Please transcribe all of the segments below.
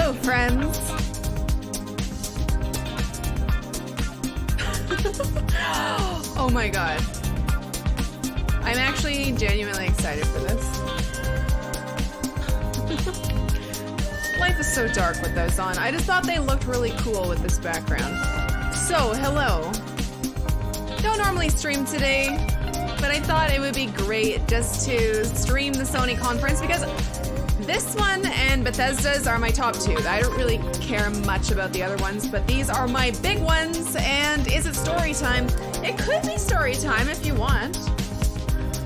Hello, friends. Oh my god. I'm actually genuinely excited for this. Life is so dark with those on. I just thought they looked really cool with this background. So, hello. Don't normally stream today, but I thought it would be great just to stream the Sony conference because this one and Bethesda's are my top two. I don't really care much about the other ones, but these are my big ones. And is it story time? It could be story time if you want.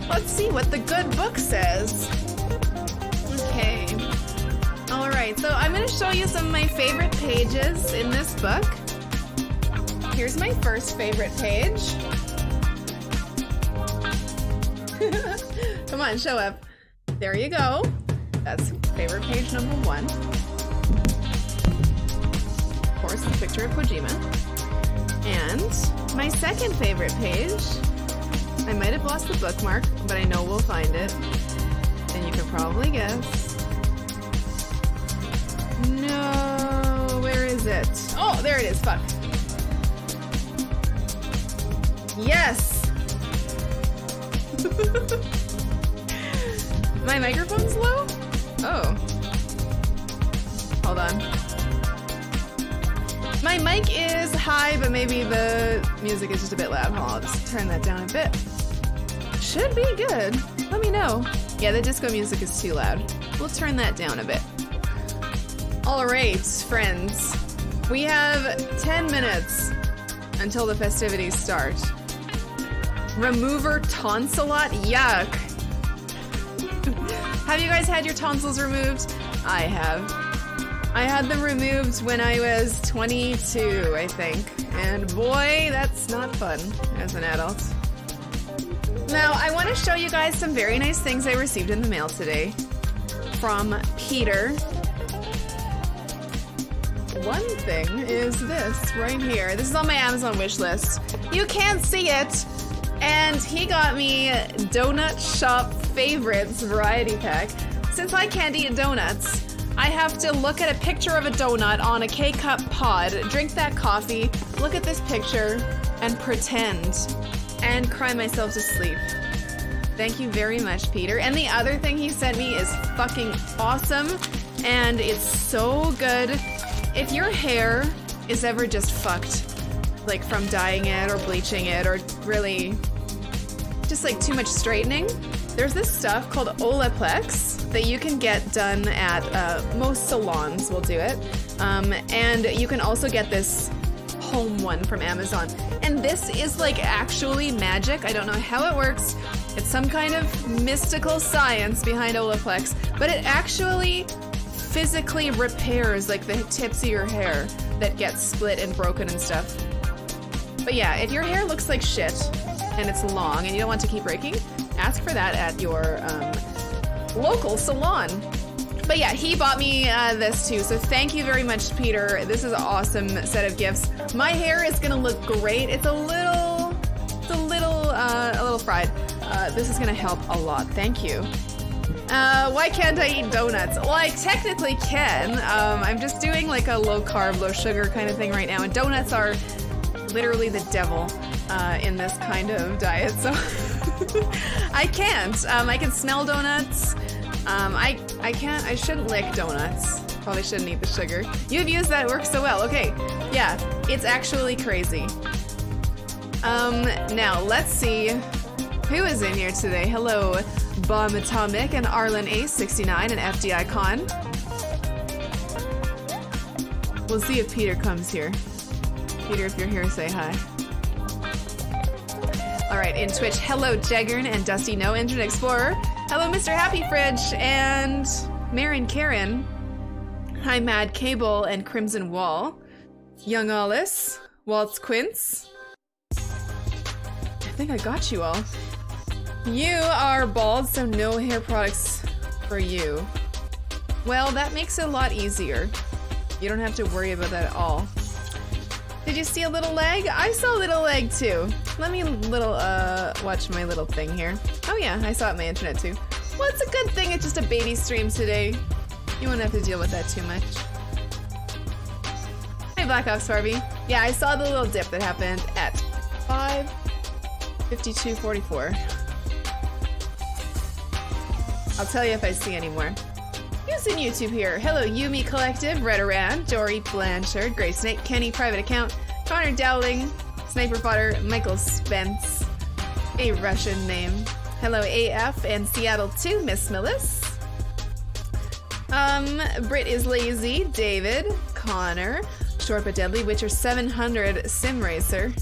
Let's see what the good book says. Okay. All right, so I'm going to show you some of my favorite pages in this book. Here's my first favorite page. Come on, show up. There you go. That's favorite page number 1. Of course, the picture of Kojima. And my second favorite page, I might have lost the bookmark, but I know we'll find it. And you can probably guess. No, where is it? Oh, there it is, fuck. Yes! My microphone's low? Oh. Hold on. My mic is high, but maybe the music is just a bit loud. Hold on, I'll just turn that down a bit. Should be good. Let me know. Yeah, the disco music is too loud. We'll turn that down a bit. Alright, friends. We have 10 minutes until the festivities start. Remover tonsillot? Yuck. Have you guys had your tonsils removed? I have. I had them removed when I was 22, I think. And boy, that's not fun as an adult. Now, I want to show you guys some very nice things I received in the mail today from Peter. One thing is this right here. This is on my Amazon wish list. You can't see it. And he got me Donut Shop Favorites variety pack. Since I can't eat donuts, I have to look at a picture of a donut on a K-cup pod, drink that coffee, look at this picture, and pretend, and cry myself to sleep. Thank you very much, Peter. And the other thing he sent me is fucking awesome, and it's so good. If your hair is ever just fucked, like from dyeing it or bleaching it or really just like too much straightening, there's this stuff called Olaplex that you can get done at most salons will do it. And you can also get this home one from Amazon. And this is like actually magic. I don't know how it works. It's some kind of mystical science behind Olaplex, but it actually physically repairs like the tips of your hair that gets split and broken and stuff. But yeah, if your hair looks like shit and it's long and you don't want to keep breaking, ask for that at your local salon. But yeah, he bought me this too, so thank you very much, Peter. This is an awesome set of gifts. My hair is gonna look great. It's a little fried. This is gonna help a lot. Thank you. Why can't I eat donuts? Well, I technically can. I'm just doing like a low carb, low sugar kind of thing right now, and donuts are literally the devil in this kind of diet, so I can't. I can smell donuts. I shouldn't lick donuts. Probably shouldn't eat the sugar. You've used that, it works so well. Okay, yeah, it's actually crazy. Now let's see who is in here today. Hello, Bomb Atomic and Arlen Ace69 and FDI Con. We'll see if Peter comes here. Peter, if you're here, say hi. Alright, in Twitch, hello Jeggern and Dusty No Internet Explorer. Hello Mr. Happy Fridge and Marin Karen. Hi Mad Cable and Crimson Wall. Young Alice, Waltz Quince. I think I got you all. You are bald, so no hair products for you. Well, that makes it a lot easier. You don't have to worry about that at all. Did you see a little leg? I saw a little leg too. Let me watch my little thing here. Oh yeah, I saw it on my internet too. Well, it's a good thing it's just a baby stream today. You won't have to deal with that too much. Black Ops Barbie. Yeah, I saw the little dip that happened at 5:52:44. I'll tell you if I see any more. Who's in YouTube here? Hello, Yumi Collective, Red Aran, Dory Blanchard, Grey Snake, Kenny, Private Account, Connor Dowling, Sniper Fodder, Michael Spence, a Russian name. Hello, AF and Seattle 2, Miss Millis. Brit is lazy, David, Connor, Short but Deadly, Witcher 700, Sim Racer.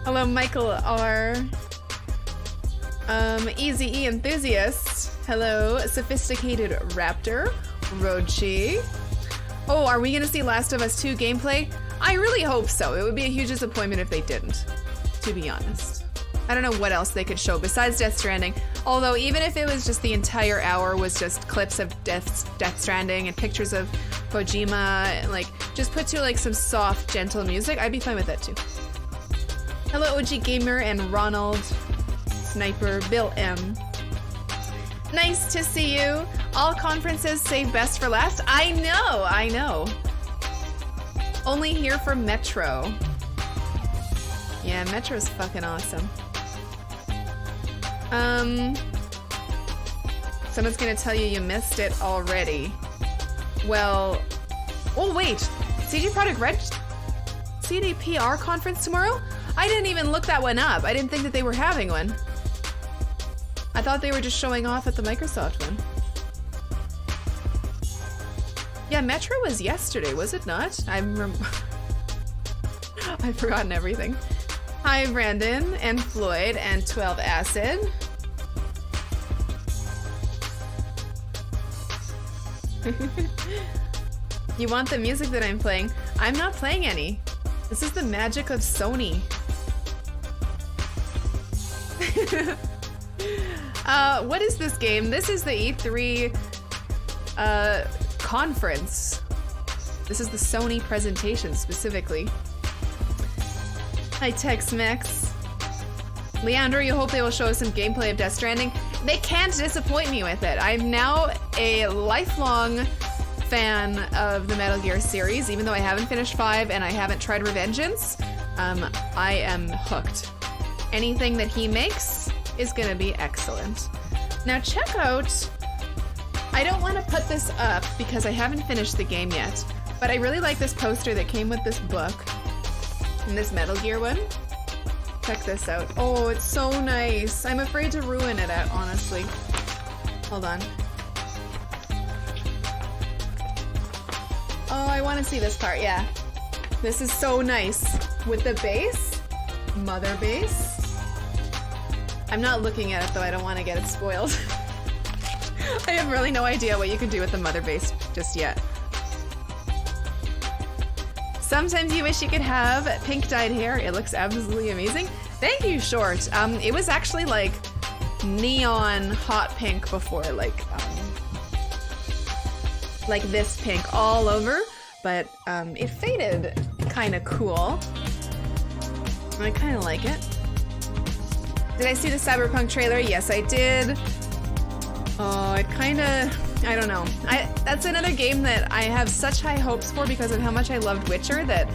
Hello, Michael R. Easy E Enthusiast. Hello, Sophisticated Raptor, Rochi. Oh, are we gonna see Last of Us 2 gameplay? I really hope so. It would be a huge disappointment if they didn't, to be honest. I don't know what else they could show besides Death Stranding. Although even if it was just the entire hour was just clips of Death Stranding and pictures of Kojima, and like just put to like some soft, gentle music, I'd be fine with that too. Hello, OG Gamer and Ronald, Sniper, Bill M. Nice to see you. All conferences save best for last. I know. Only here for Metro. Yeah, Metro's fucking awesome. Someone's gonna tell you missed it already. Well, oh wait, CD Projekt Red CDPR conference tomorrow? I didn't even look that one up. I didn't think that they were having one. I thought they were just showing off at the Microsoft one. Yeah, Metro was yesterday, was it not? I've forgotten everything. Hi, Brandon and Floyd and 12 Acid. You want the music that I'm playing? I'm not playing any. This is the magic of Sony. What is this game? This is the E3 conference. This is the Sony presentation specifically. Hi, Tex-Mex. Leandro, you hope they will show us some gameplay of Death Stranding. They can't disappoint me with it. I'm now a lifelong fan of the Metal Gear series, even though I haven't finished 5 and I haven't tried Revengeance. I am hooked. Anything that he makes is gonna be excellent. Now check out, I don't want to put this up because I haven't finished the game yet, but I really like this poster that came with this book and this Metal Gear one. Check this out. Oh, it's so nice. I'm afraid to ruin it, honestly. Hold on. Oh, I want to see this part, yeah. This is so nice. With the base, mother base. I'm not looking at it though, I don't want to get it spoiled. I have really no idea what you can do with the mother base just yet. Sometimes you wish you could have pink dyed hair. It looks absolutely amazing. Thank you, Short. It was actually like neon hot pink before, like this pink all over, but it faded kind of cool. I kind of like it. Did I see the Cyberpunk trailer? Yes, I did. Oh, it kind of, I don't know. That's another game that I have such high hopes for because of how much I loved Witcher that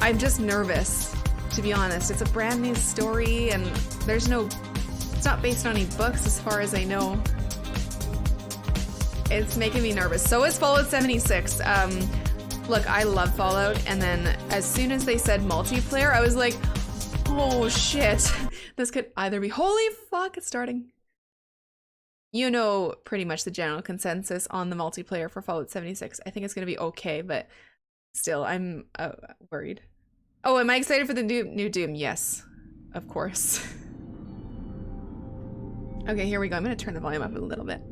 I'm just nervous, to be honest. It's a brand new story and it's not based on any books as far as I know. It's making me nervous. So is Fallout 76. Look, I love Fallout, and then as soon as they said multiplayer, I was like, oh shit. This could either be, holy fuck, it's starting. You know pretty much the general consensus on the multiplayer for Fallout 76. I think it's going to be okay, but still, I'm worried. Oh, am I excited for the new Doom? Yes, of course. Okay, here we go. I'm going to turn the volume up a little bit.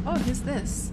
Oh, who's this?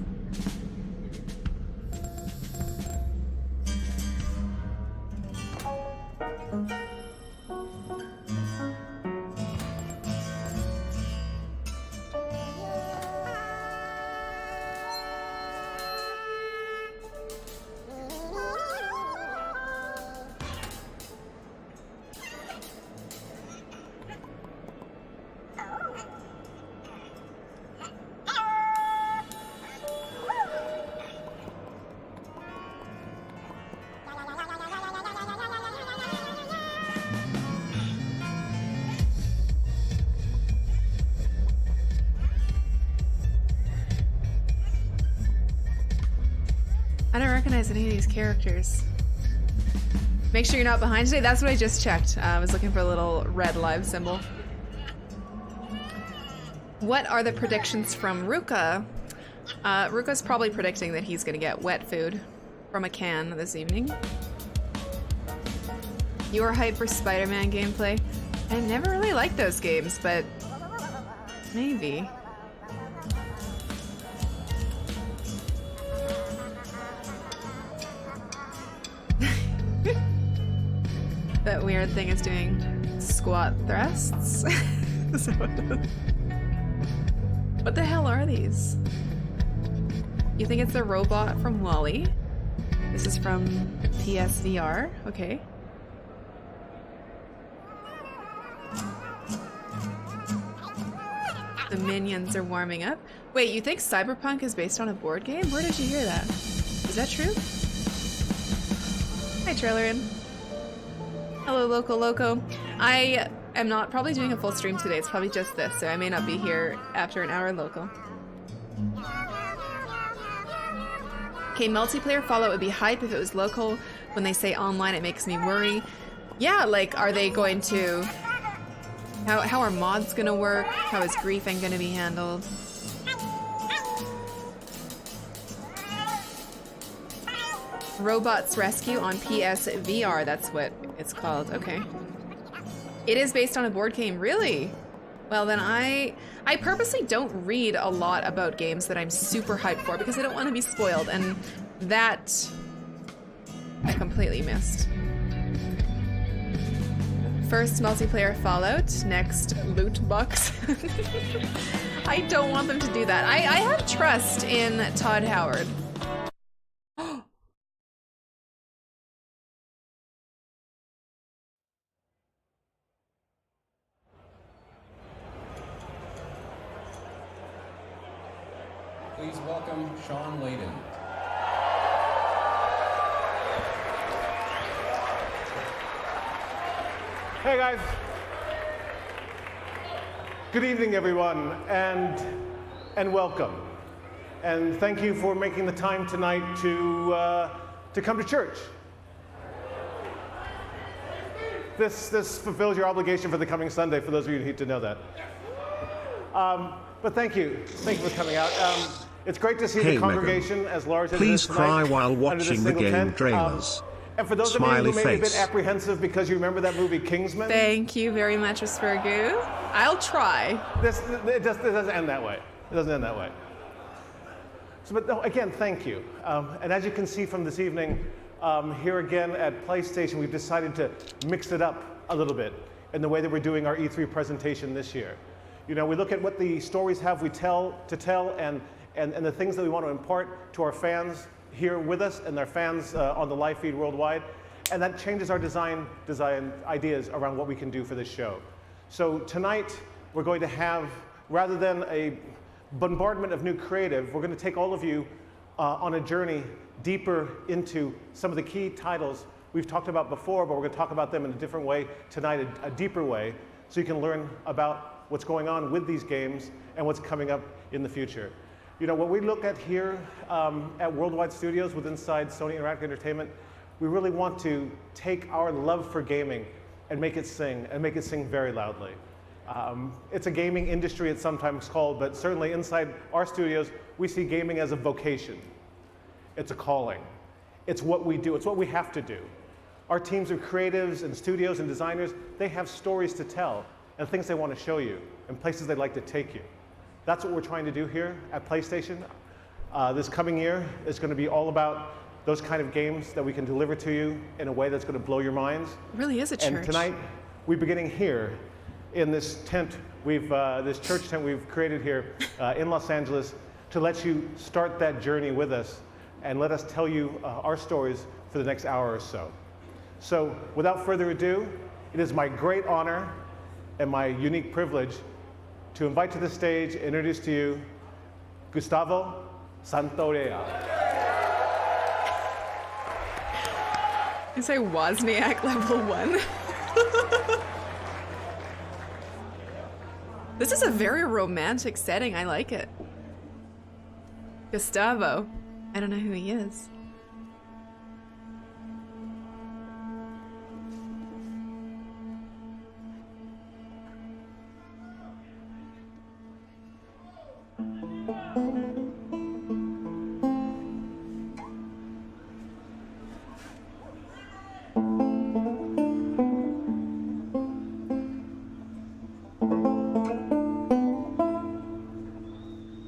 I don't recognize any of these characters. Make sure you're not behind today. That's what I just checked. I was looking for a little red live symbol. What are the predictions from Ruka? Ruka's probably predicting that he's gonna get wet food from a can this evening. You are hyped for Spider-Man gameplay? I've never really liked those games, but maybe. That weird thing is doing squat thrusts. What the hell are these? You think it's a robot from Wall-E? This is from PSVR. Okay. The minions are warming up. Wait, you think Cyberpunk is based on a board game? Where did you hear that? Is that true? Hi, Trailerin. Hello, Loco Loco. I am not probably doing a full stream today. It's probably just this, so I may not be here after an hour local. Okay, multiplayer Fallout would be hype if it was local. When they say online, it makes me worry. Yeah, like, are they going to... How are mods gonna work? How is griefing gonna be handled? Robots Rescue on PSVR, that's what it's called. Okay. It is based on a board game, really? Well then I purposely don't read a lot about games that I'm super hyped for because I don't want to be spoiled, and that I completely missed. First multiplayer Fallout, next loot box. I don't want them to do that. I have trust in Todd Howard. Please welcome Sean Layden. Hey guys. Good evening everyone, and welcome. And thank you for making the time tonight to come to church. This fulfills your obligation for the coming Sunday, for those of you who need to know that. But thank you for coming out. It's great to see the congregation as large as it is tonight. Please cry while watching the game trailers. And for those of you who may be a bit apprehensive because you remember that movie Kingsman. Thank you very much, Spurgu. I'll try. It doesn't end that way. It doesn't end that way. So, but no, again, thank you. And as you can see from this evening, here again at PlayStation, we've decided to mix it up a little bit in the way that we're doing our E3 presentation this year. You know, we look at what the stories have we tell and the things that we want to impart to our fans here with us and their fans on the live feed worldwide, and that changes our design ideas around what we can do for this show. So tonight we're going to have, rather than a bombardment of new creative, we're going to take all of you on a journey deeper into some of the key titles we've talked about before, but we're going to talk about them in a different way tonight, a deeper way, so you can learn about what's going on with these games and what's coming up in the future. You know, what we look at here at Worldwide Studios with inside Sony Interactive Entertainment, we really want to take our love for gaming and make it sing very loudly. It's a gaming industry, it's sometimes called, but certainly inside our studios, we see gaming as a vocation. It's a calling. It's what we do, it's what we have to do. Our teams of creatives and studios and designers, they have stories to tell and things they want to show you and places they'd like to take you. That's what we're trying to do here at PlayStation. This coming year is going to be all about those kind of games that we can deliver to you in a way that's going to blow your minds. It really is a church. And tonight, we're beginning here in this tent, this church tent we've created here in Los Angeles to let you start that journey with us and let us tell you our stories for the next hour or so. So without further ado, it is my great honor and my unique privilege to invite to the stage, introduce to you, Gustavo Santorea. You say Wozniak level 1? This is a very romantic setting. I like it. Gustavo. I don't know who he is.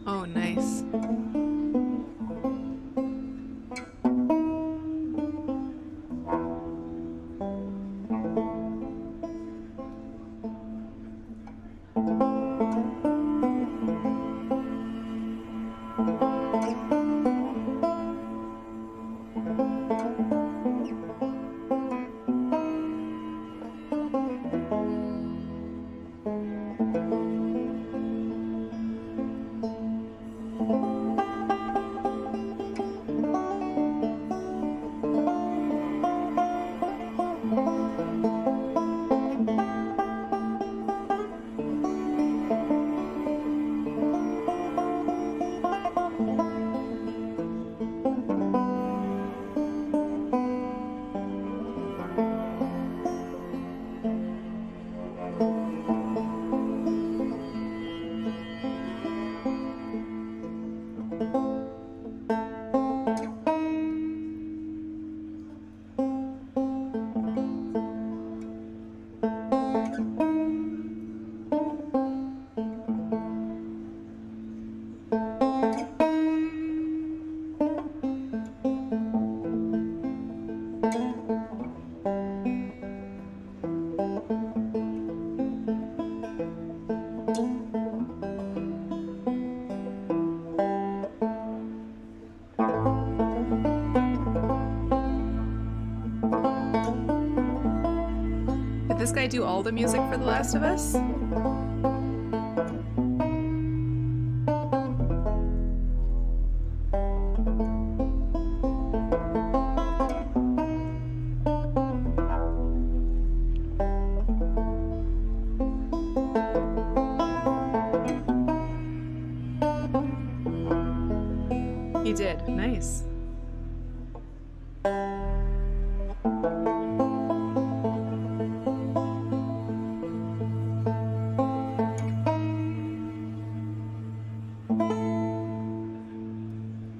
Oh, nice. Did this guy do all the music for The Last of Us? He did. Nice.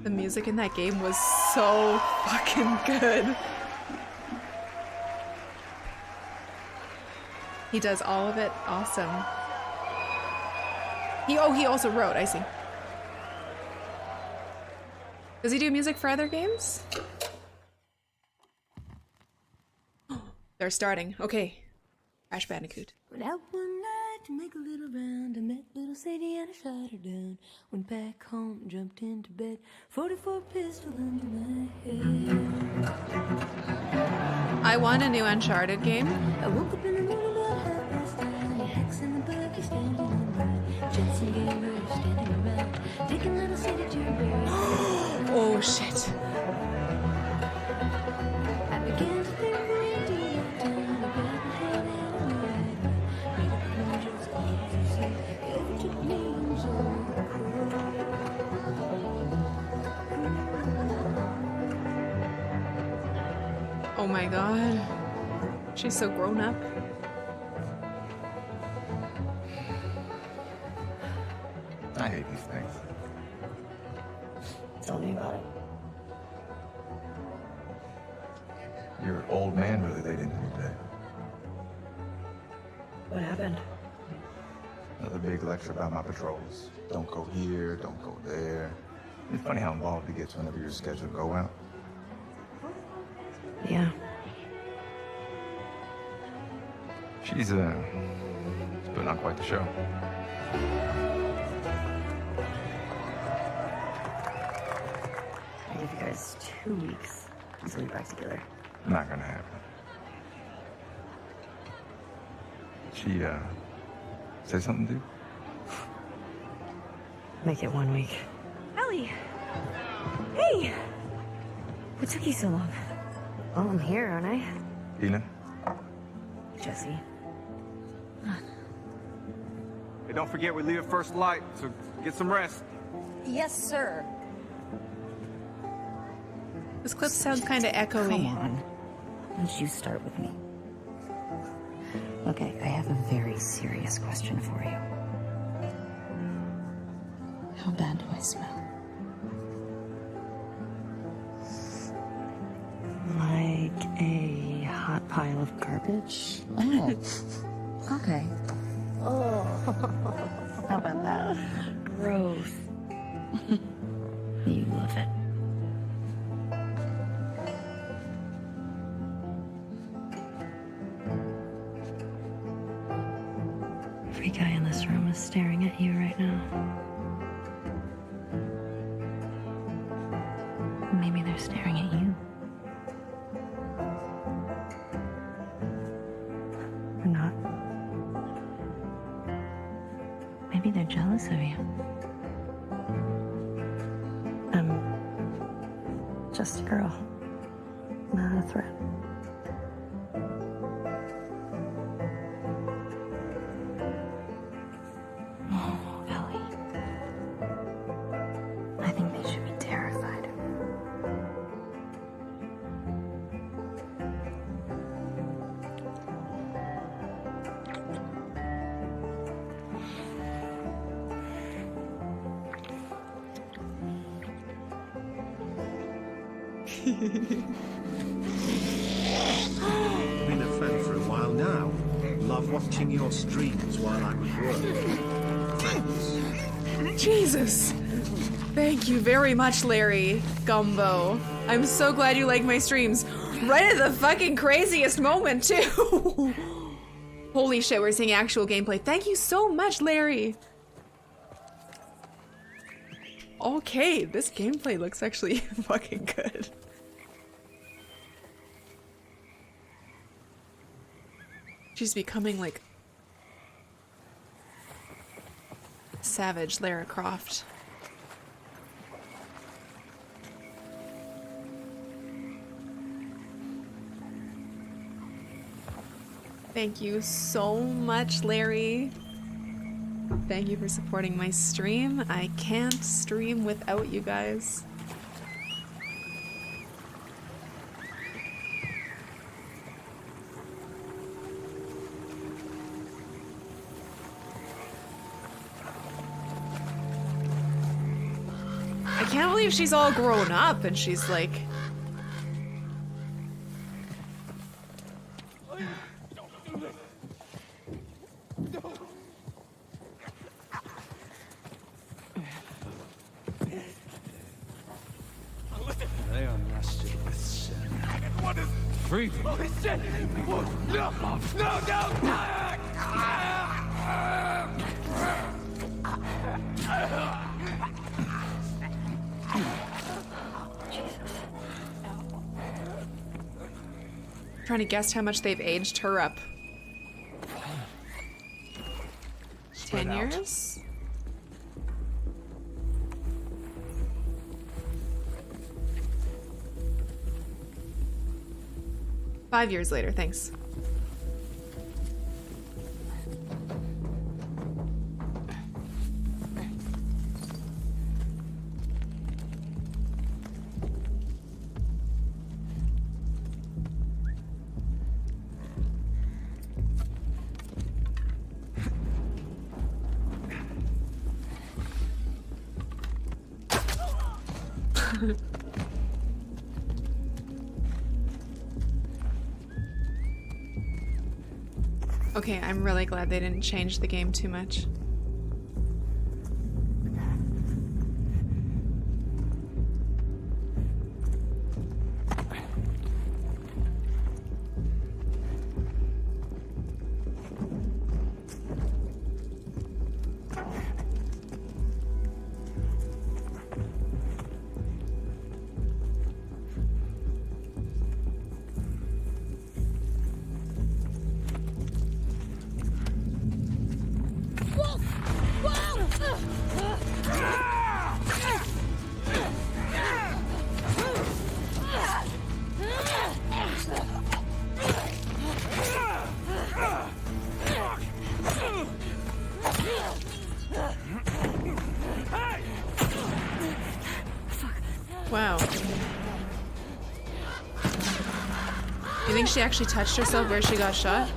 The music in that game was so fucking good. He does all of it. Awesome. He also wrote, I see. Does he do music for other games? They're starting. Okay. Crash Bandicoot. Went out one night to make a little round. I met little Sadie and I shot her down. Went back home, jumped into bed. 44 pistol under my head. I want a new Uncharted game. I woke up in the morning about 9:30. Hacks in the buggy standing on by. Jets and gamers standing around. Taking little Sadie to her. Oh shit. I began to think way deep down about my head and a ride. Made up plungers, easy. It overtook me and was all Oh my god. She's so grown up. I hate these things. Tell me about it. Your old man really laid into me today. What happened? Another big lecture about my patrols. Don't go here, don't go there. It's funny how involved he gets whenever you're scheduled to go out. Yeah. She's putting on quite the show. I give you guys 2 weeks until we're back together. Not gonna happen. She say something to you? Make it 1 week. Ellie! Hey! What took you so long? Well, I'm here, aren't I? Tina? Jesse. Hey, don't forget we leave at first light, so get some rest. Yes, sir. This clip sounds kind of echoey. Come on. Why don't you start with me? Okay, I have a very serious question for you. How bad do I smell? Like a hot pile of garbage. Oh. Okay. Oh. How about that? Gross. You love it. Every guy in this room is staring at you right now. Maybe they're staring at you. Or not. Maybe they're jealous of you. I'm just a girl, not a threat. Oh, Ellie. I think they should be terrified. Been a fan for a while now. Love watching your streams while I'm at work. Thanks. Jesus! Thank you very much, Larry Gumbo. I'm so glad you like my streams. Right at the fucking craziest moment, too! Holy shit, we're seeing actual gameplay. Thank you so much, Larry! Okay, this gameplay looks actually fucking good. She's becoming like savage Lara Croft. Thank you so much, Larry. Thank you for supporting my stream. I can't stream without you guys. I can't believe she's all grown up and she's like... They are rusted with sin. What is free? Holy shit! No! No! No! Trying to guess how much they've aged her up. 10 years? Five years later, thanks. Okay, I'm really glad they didn't change the game too much. Wow. You think she actually touched herself where she got shot?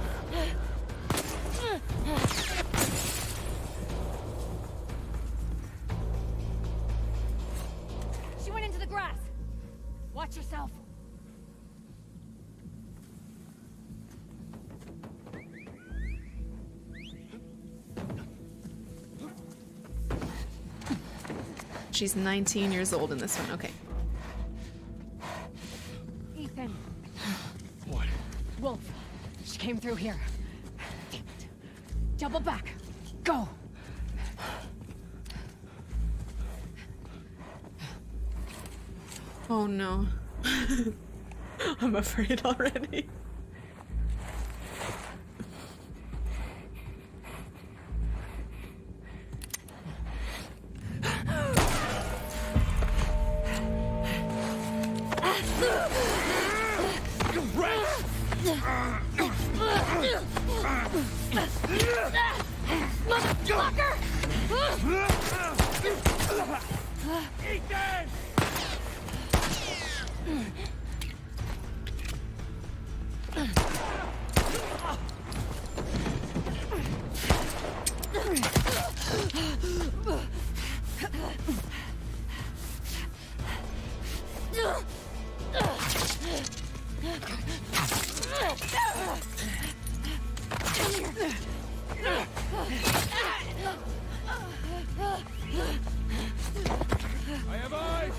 Watch yourself. She's 19 years old in this one. Okay. Ethan. What? Wolf. She came through here. Damn it. Double back. Go. Oh no. I'm afraid already. I have eyes!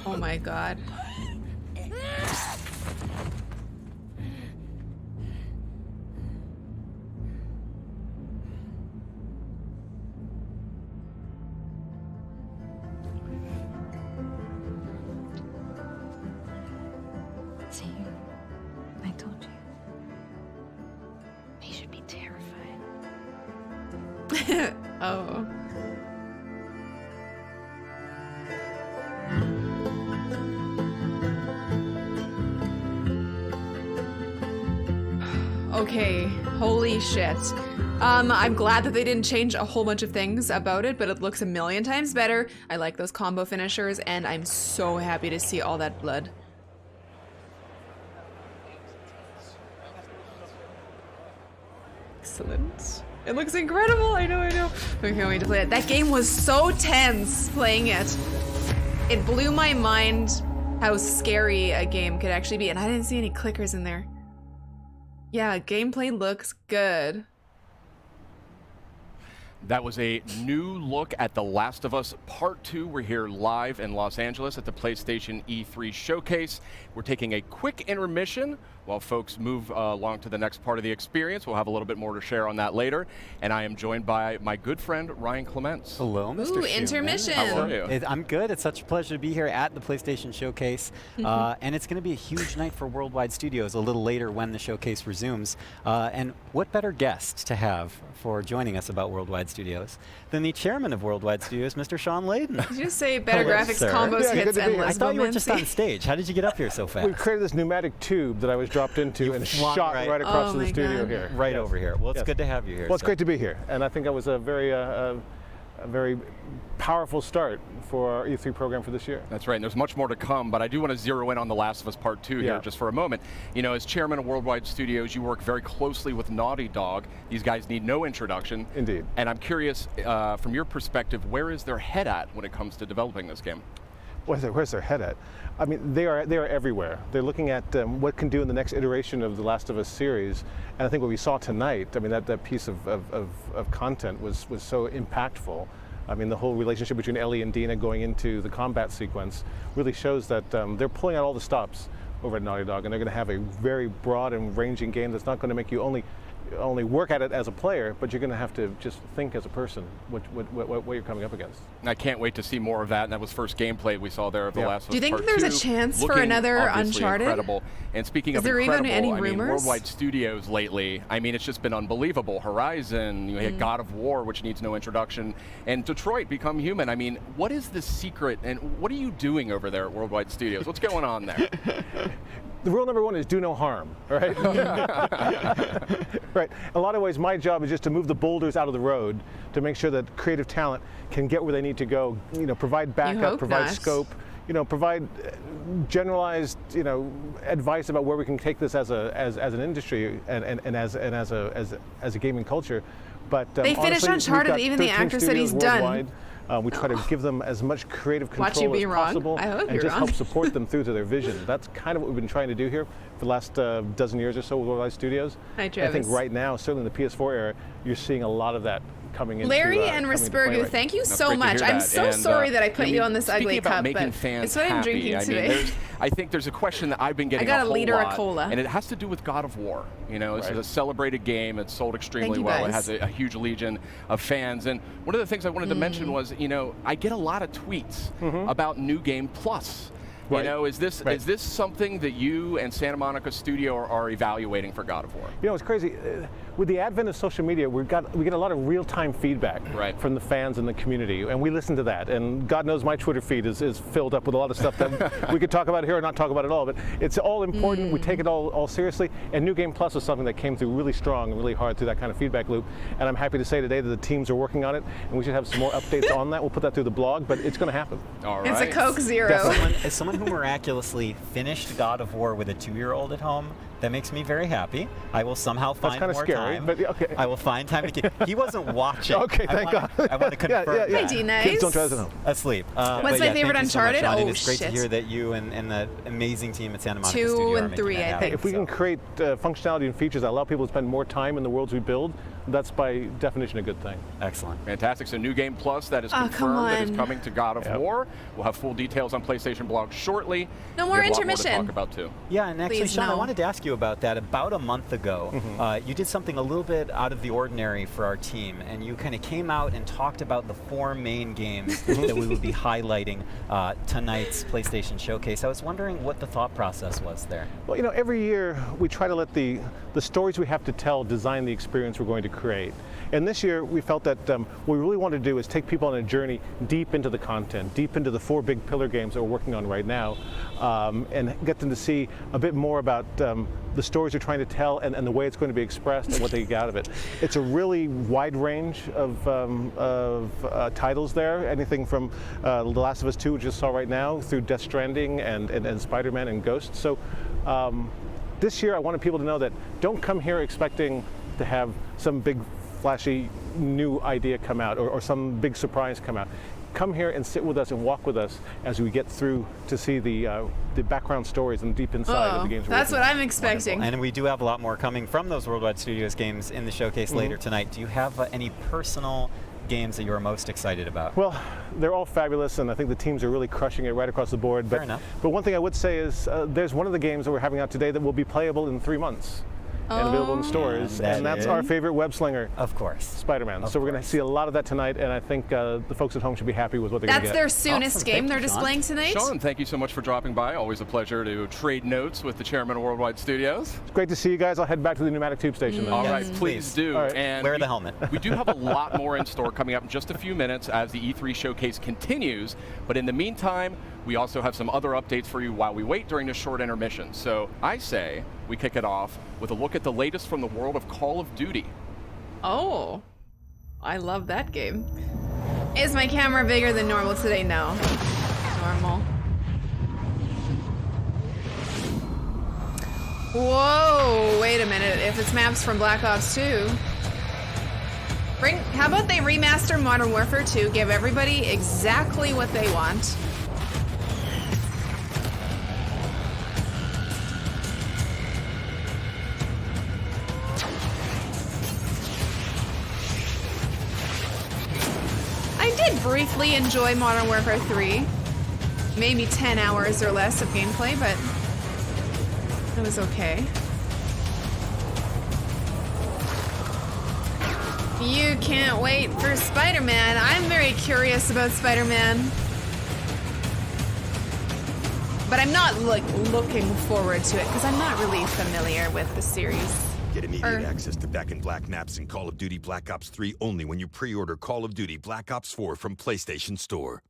Oh my god. See, I told you. He should be terrified. Oh. Okay, holy shit. I'm glad that they didn't change a whole bunch of things about it, but it looks a million times better. I like those combo finishers, and I'm so happy to see all that blood. Excellent. It looks incredible, I know. I can't wait to play it. That game was so tense playing it. It blew my mind how scary a game could actually be, and I didn't see any clickers in there. Yeah, gameplay looks good. That was a new look at The Last of Us Part 2. We're here live in Los Angeles at the PlayStation E3 Showcase. We're taking a quick intermission while folks move along to the next part of the experience. We'll have a little bit more to share on that later. And I am joined by my good friend, Ryan Clements. Hello, Mr. Ooh, Schumann. intermission. How are you? I'm good. It's such a pleasure to be here at the PlayStation Showcase. And it's going to be a huge night for Worldwide Studios a little later when the showcase resumes. And what better guest to have for joining us about Worldwide Studios than the chairman of Worldwide Studios, Mr. Sean Layden. Did you say better Hello, graphics sir. combos Yeah, hits good to be here. endless I thought you were just on momency? stage. How did you get up here so fast? We've created this pneumatic tube that I was dropped into and flung shot right- right across Oh to the my studio God. here. Right Yes. over here. Well, it's Yes. good to have you here. Well, it's so- great to be here, and I think that was a very powerful start for our E3 program for this year. That's right, and there's much more to come, but I do want to zero in on The Last of Us Part 2 here Yeah. just for a moment. You know, as chairman of Worldwide Studios, you work very closely with Naughty Dog. These guys need no introduction. Indeed. And I'm curious, from your perspective, where is their head at when it comes to developing this game? Where's their head at? I mean, they are everywhere. They're looking at what can do in the next iteration of the Last of Us series, and I think what we saw tonight, I mean, that piece of content was so impactful. I mean, the whole relationship between Ellie and Dina going into the combat sequence really shows that they're pulling out all the stops over at Naughty Dog, and they're going to have a very broad and ranging game that's not going to make you only work at it as a player, but you're going to have to just think as a person what you're coming up against. And I can't wait to see more of that, and that was first gameplay we saw there of The Last of Us Do you think Part there's a 2, chance for looking another obviously Uncharted? Incredible. And speaking Is of there even incredible, any I mean, rumors? Worldwide Studios lately, I mean, it's just been unbelievable. Horizon, you had God of War, which needs no introduction, and Detroit Become Human. I mean, what is the secret, and what are you doing over there at Worldwide Studios? What's going on there? The rule number one is do no harm, right? Right. In a lot of ways, my job is just to move the boulders out of the road to make sure that creative talent can get where they need to go. You know, provide backup, hope provide not. scope. You know, provide generalized, advice about where we can take this as an industry and as a gaming culture. But They finished honestly, we've Uncharted, got even the 13 actor said he's studios done. worldwide. We try to give them as much creative Watch you control be as wrong. possible, I hope and you're just wrong. help support them through to their vision. That's kind of what we've been trying to do here for the last dozen years or so with Worldwide Studios. Hi, I Travis. think right now, certainly in the PS4 era, you're seeing a lot of that coming into Larry coming and into play Risburgu, right thank you That's so great to much. hear I'm that. so And, sorry that I put you on this speaking ugly about cup, making but fans it's what I'm happy, drinking I mean, today. I think there's a question that I've been getting got a a whole liter of lot, cola. and it has to do with God of War. You know, this Right. is a celebrated game. It's sold extremely you, well. It guys. has a huge legion of fans. And one of the things I wanted to mention was, I get a lot of tweets about New Game Plus. Right. You know, is this Right. something that you and Santa Monica Studio are evaluating for God of War? You know, it's crazy. With the advent of social media, we get a lot of real-time feedback from the fans and the community, and we listen to that. And God knows my Twitter feed is filled up with a lot of stuff that we could talk about here or not talk about at all. But it's all important. We take it all seriously. And New Game Plus is something that came through really strong and really hard through that kind of feedback loop. And I'm happy to say today that the teams are working on it, and we should have some more updates on that. We'll put that through the blog, but it's going to happen. All right. It's a Coke Zero. As someone who miraculously finished God of War with a 2-year-old at home, that makes me very happy. I will somehow find kinda more scary, time. but okay. I will find time to He wasn't watching. Okay, thank God. I want to confirm Yeah. Hi, D-Nice. Kids don't try this at home. Asleep. What's But my yeah, favorite thank you so much, Uncharted? Sean, and Oh, it's great shit. to hear that you and the amazing team at Santa Monica 2 Studio are and making 3, that I happen. think. If we can create functionality and features that allow people to spend more time in the worlds we build, that's by definition a good thing. Excellent. Fantastic. So New Game Plus, that is Oh, come confirmed. That is on. coming to God of War. We'll have full details on PlayStation blog shortly. No We more have a lot intermission. More to talk about too. Yeah, and actually, Please, Sean, I no. wanted to ask you about that. About a month ago, you did something a little bit out of the ordinary for our team, and you kind of came out and talked about the 4 main games that we would be highlighting tonight's PlayStation Showcase. I was wondering what the thought process was there. Well, you know, every year we try to let the stories we have to tell design the experience we're going to create. And this year we felt that what we really wanted to do is take people on a journey deep into the content, deep into the 4 big pillar games that we're working on right now, and get them to see a bit more about the stories we're trying to tell and the way it's going to be expressed and what they get out of it. It's a really wide range of titles there, anything from The Last of Us 2, which you just saw right now, through Death Stranding and Spider-Man and Ghost. So this year I wanted people to know that don't come here expecting to have some big flashy new idea come out or some big surprise come out. Come here and sit with us and walk with us as we get through to see the background stories and deep inside of the games. That's what I'm expecting. And we do have a lot more coming from those Worldwide Studios games in the showcase later tonight. Do you have any personal games that you are most excited about? Well, they're all fabulous, and I think the teams are really crushing it right across the board. Fair enough. But one thing I would say is there's one of the games that we're having out today that will be playable in 3 months. And available in stores, and that's our favorite web slinger. Of course. Spider-Man. So we're going to see a lot of that tonight, and I think the folks at home should be happy with what they're going to get. That's their soonest game they're displaying tonight? Sean, thank you so much for dropping by. Always a pleasure to trade notes with the chairman of Worldwide Studios. It's great to see you guys. I'll head back to the pneumatic tube station. All right, please do. All right. And wear the helmet. We do have a lot more in store coming up in just a few minutes as the E3 showcase continues. But in the meantime, we also have some other updates for you while we wait during this short intermission. So I say we kick it off with a look at the latest from the world of Call of Duty. Oh, I love that game. Is my camera bigger than normal today? No. Normal. Whoa, wait a minute. If it's maps from Black Ops 2. How about they remaster Modern Warfare 2, give everybody exactly what they want. I did briefly enjoy Modern Warfare 3. Maybe 10 hours or less of gameplay, but it was okay. You can't wait for Spider-Man. I'm very curious about Spider-Man. But I'm not looking forward to it because I'm not really familiar with the series. Get immediate access to Back in Black maps in Call of Duty Black Ops 3 only when you pre-order Call of Duty Black Ops 4 from PlayStation Store.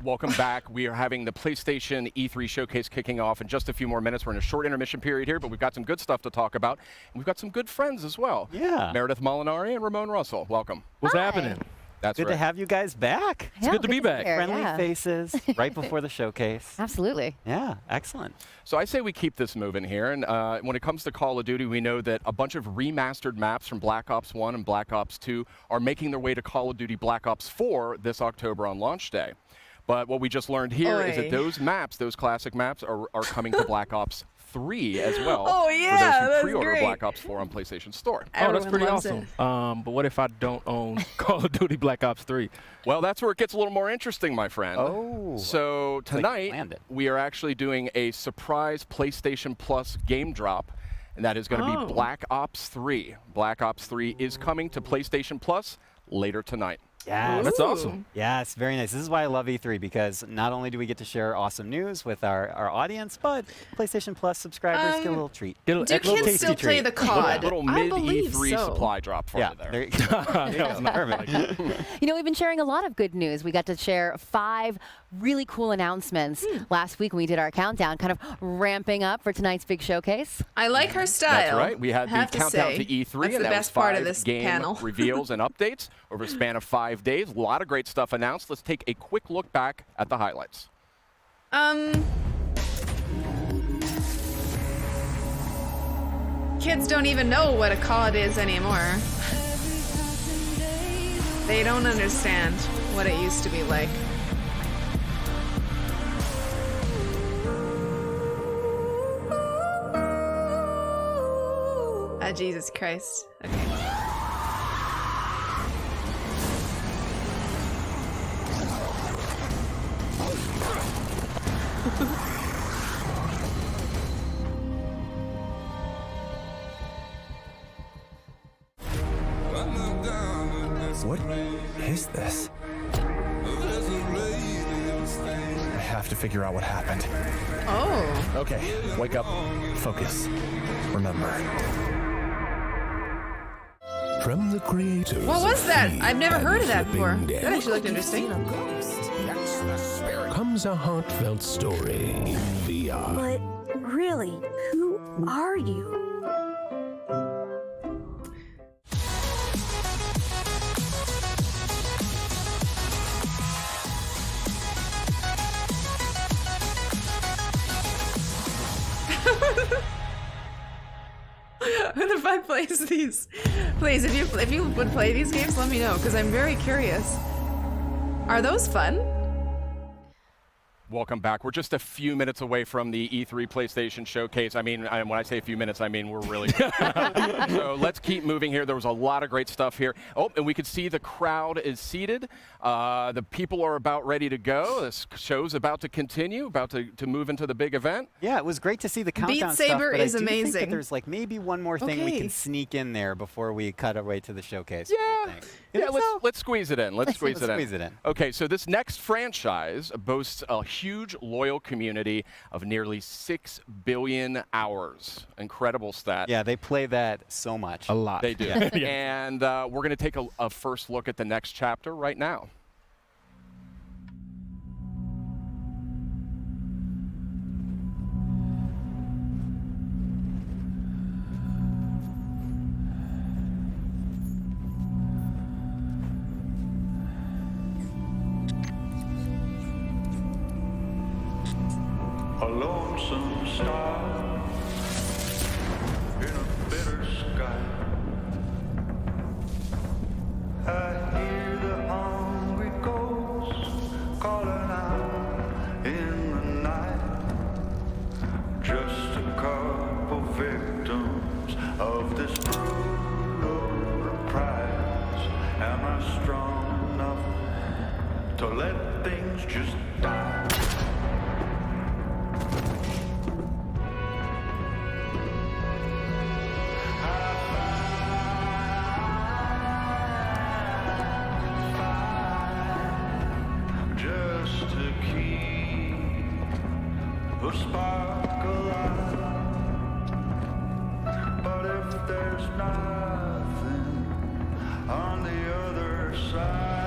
Welcome back. We are having the PlayStation E3 showcase kicking off in just a few more minutes. We're in a short intermission period here, but we've got some good stuff to talk about. And we've got some good friends as well. Yeah. Meredith Molinari and Ramon Russell. Welcome. What's happening? That's good right. to have you guys back. It's good to be back. Friendly faces right before the showcase. Absolutely. Yeah, excellent. So I say we keep this moving here. And when it comes to Call of Duty, we know that a bunch of remastered maps from Black Ops 1 and Black Ops 2 are making their way to Call of Duty Black Ops 4 this October on launch day. But what we just learned here is that those maps, those classic maps, are coming to Black Ops 3 as well. Oh, yeah, for those who pre-order great. Black Ops 4 on PlayStation Store. Oh, that's pretty awesome. But what if I don't own Call of Duty Black Ops 3? Well, that's where it gets a little more interesting, my friend. Oh. So tonight, we are actually doing a surprise PlayStation Plus game drop, and that is going to be Black Ops 3. Black Ops 3 is coming to PlayStation Plus later tonight. Yeah, that's awesome. Yeah, it's very nice. This is why I love E3, because not only do we get to share awesome news with our audience, but PlayStation Plus subscribers get a little treat. Do kids still play the COD? Little I mid believe E3 so. supply drop for you there. There you go. Perfect. You know, we've been sharing a lot of good news. We got to share 5 really cool announcements last week when we did our countdown, kind of ramping up for tonight's big showcase. I like her style. That's right. We had the countdown to E3, That's and the that best was 5 part of this game panel. reveals and updates over a span of 5 days. A lot of great stuff announced. Let's take a quick look back at the highlights. Kids don't even know what a COD is anymore. They don't understand what it used to be like. Jesus Christ. Okay. What is this? I have to figure out what happened. Oh. Okay, wake up, focus, remember. From the creators. What was that? I've never heard of that before. That actually looked interesting. Comes a heartfelt story in VR. But really, who are you? Who the fuck plays these? Please, if you would play these games, let me know, because I'm very curious. Are those fun? Welcome back. We're just a few minutes away from the E3 PlayStation Showcase. I mean, when I say a few minutes, I mean we're really So let's keep moving here. There was a lot of great stuff here. Oh, and we could see the crowd is seated. The people are about ready to go. This show's about to continue, about to move into the big event. Yeah, it was great to see the countdown Beat Saber stuff, but is I do think amazing. that there's like maybe one more thing we can sneak in there before we cut away to the showcase. Yeah, let's squeeze it in. Let's squeeze it in. in. Okay, so this next franchise boasts a huge loyal community of nearly 6 billion hours. Incredible stat. Yeah, they play that so much. A lot. They do. Yeah. And we're going to take a first look at the next chapter right now. A lonesome star in a bitter sky. I hear the hungry ghosts calling out in the night. Just a couple victims of this brutal prize. Am I strong enough to let things just die? Just to keep the spark alive. But if there's nothing on the other side,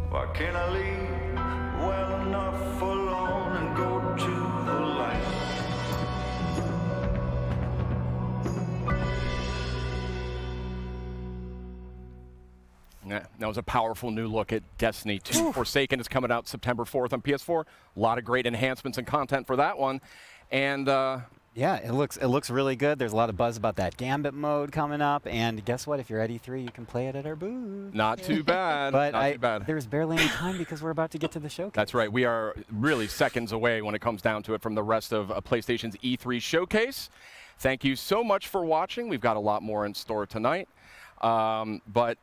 why can't I leave well enough alone and go to the light? Yeah, that was a powerful new look at Destiny 2. Forsaken is coming out September 4th on PS4. A lot of great enhancements and content for that one. And yeah, it looks really good. There's a lot of buzz about that Gambit mode coming up. And guess what? If you're at E3, you can play it at our booth. not too bad. But not too bad. there's barely any time because we're about to get to the showcase. That's right. We are really seconds away when it comes down to it from the rest of PlayStation's E3 showcase. Thank you so much for watching. We've got a lot more in store tonight. But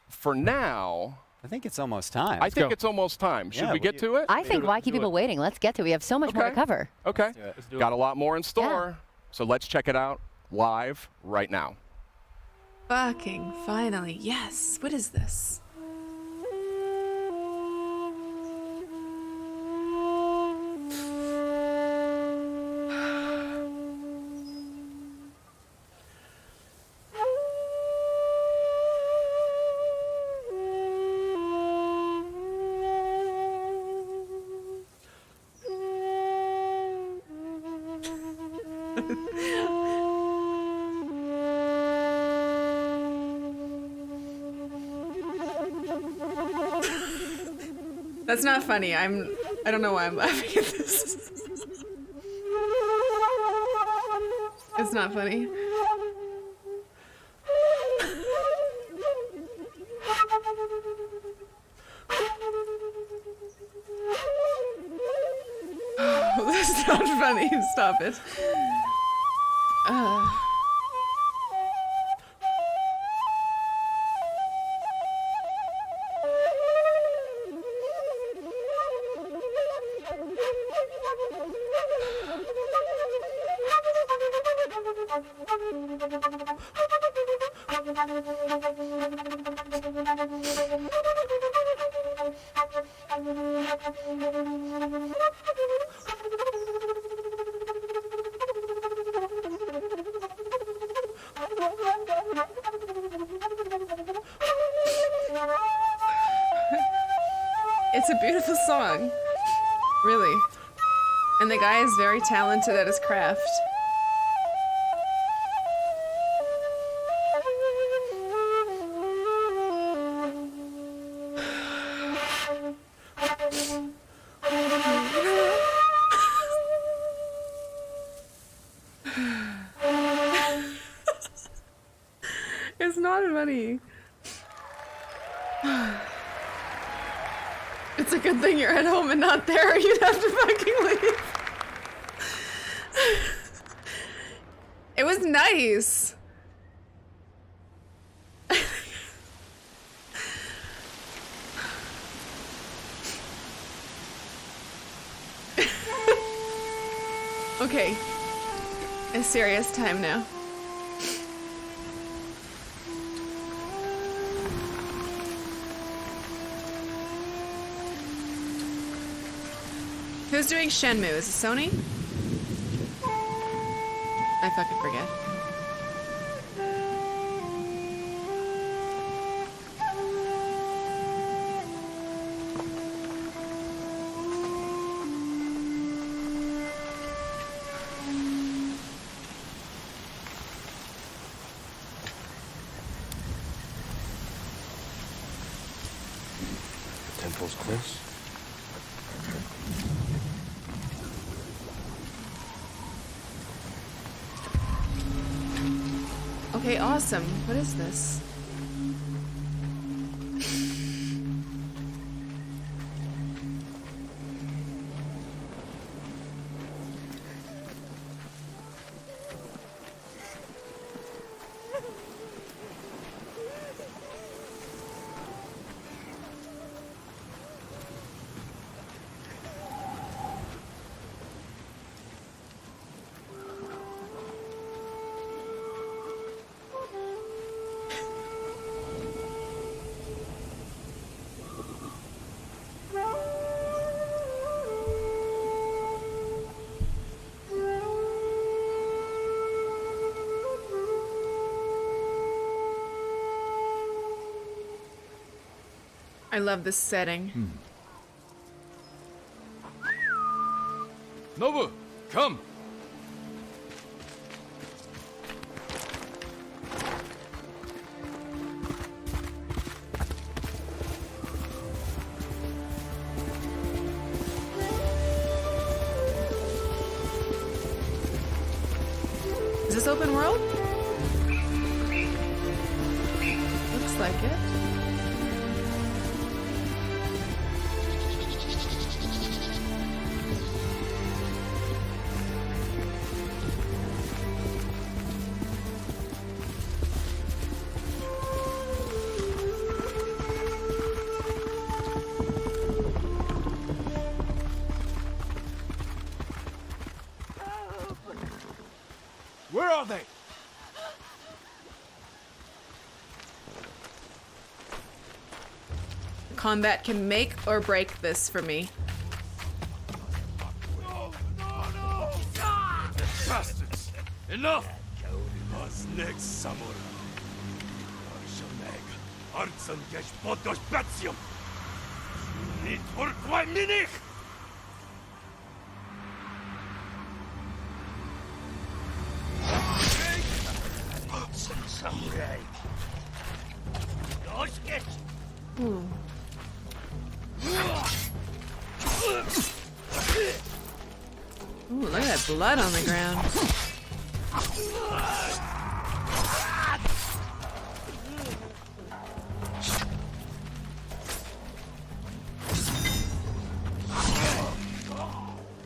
for now, I think it's almost time. I think it's almost time. Should we get to it? I think why keep people waiting? Let's get to it. We have so much more to cover. Okay. Let's do it. Got a lot more in store. So let's check it out live right now. Fucking finally. Yes. What is this? That's not funny. I don't know why I'm laughing at this. It's not funny. Oh, that's not funny. Stop it. It's a beautiful song, really. And the guy is very talented at his craft. It's not funny. It's a good thing you're at home and not there. You'd have to fucking leave. It was nice. Okay. It's serious time now. Who's doing Shenmue? Is it Sony? I fucking forget. Temple's close. Okay, awesome. What is this? I love this setting. Nobu, come. Is this open world? Looks like it. Where are they? Combat can make or break this for me. Bastards! Enough! What's next, samurai? Artsan gesh podos batium! Niet voor kwai minig! Samurai! Ooh. Ooh, look at that blood on the ground.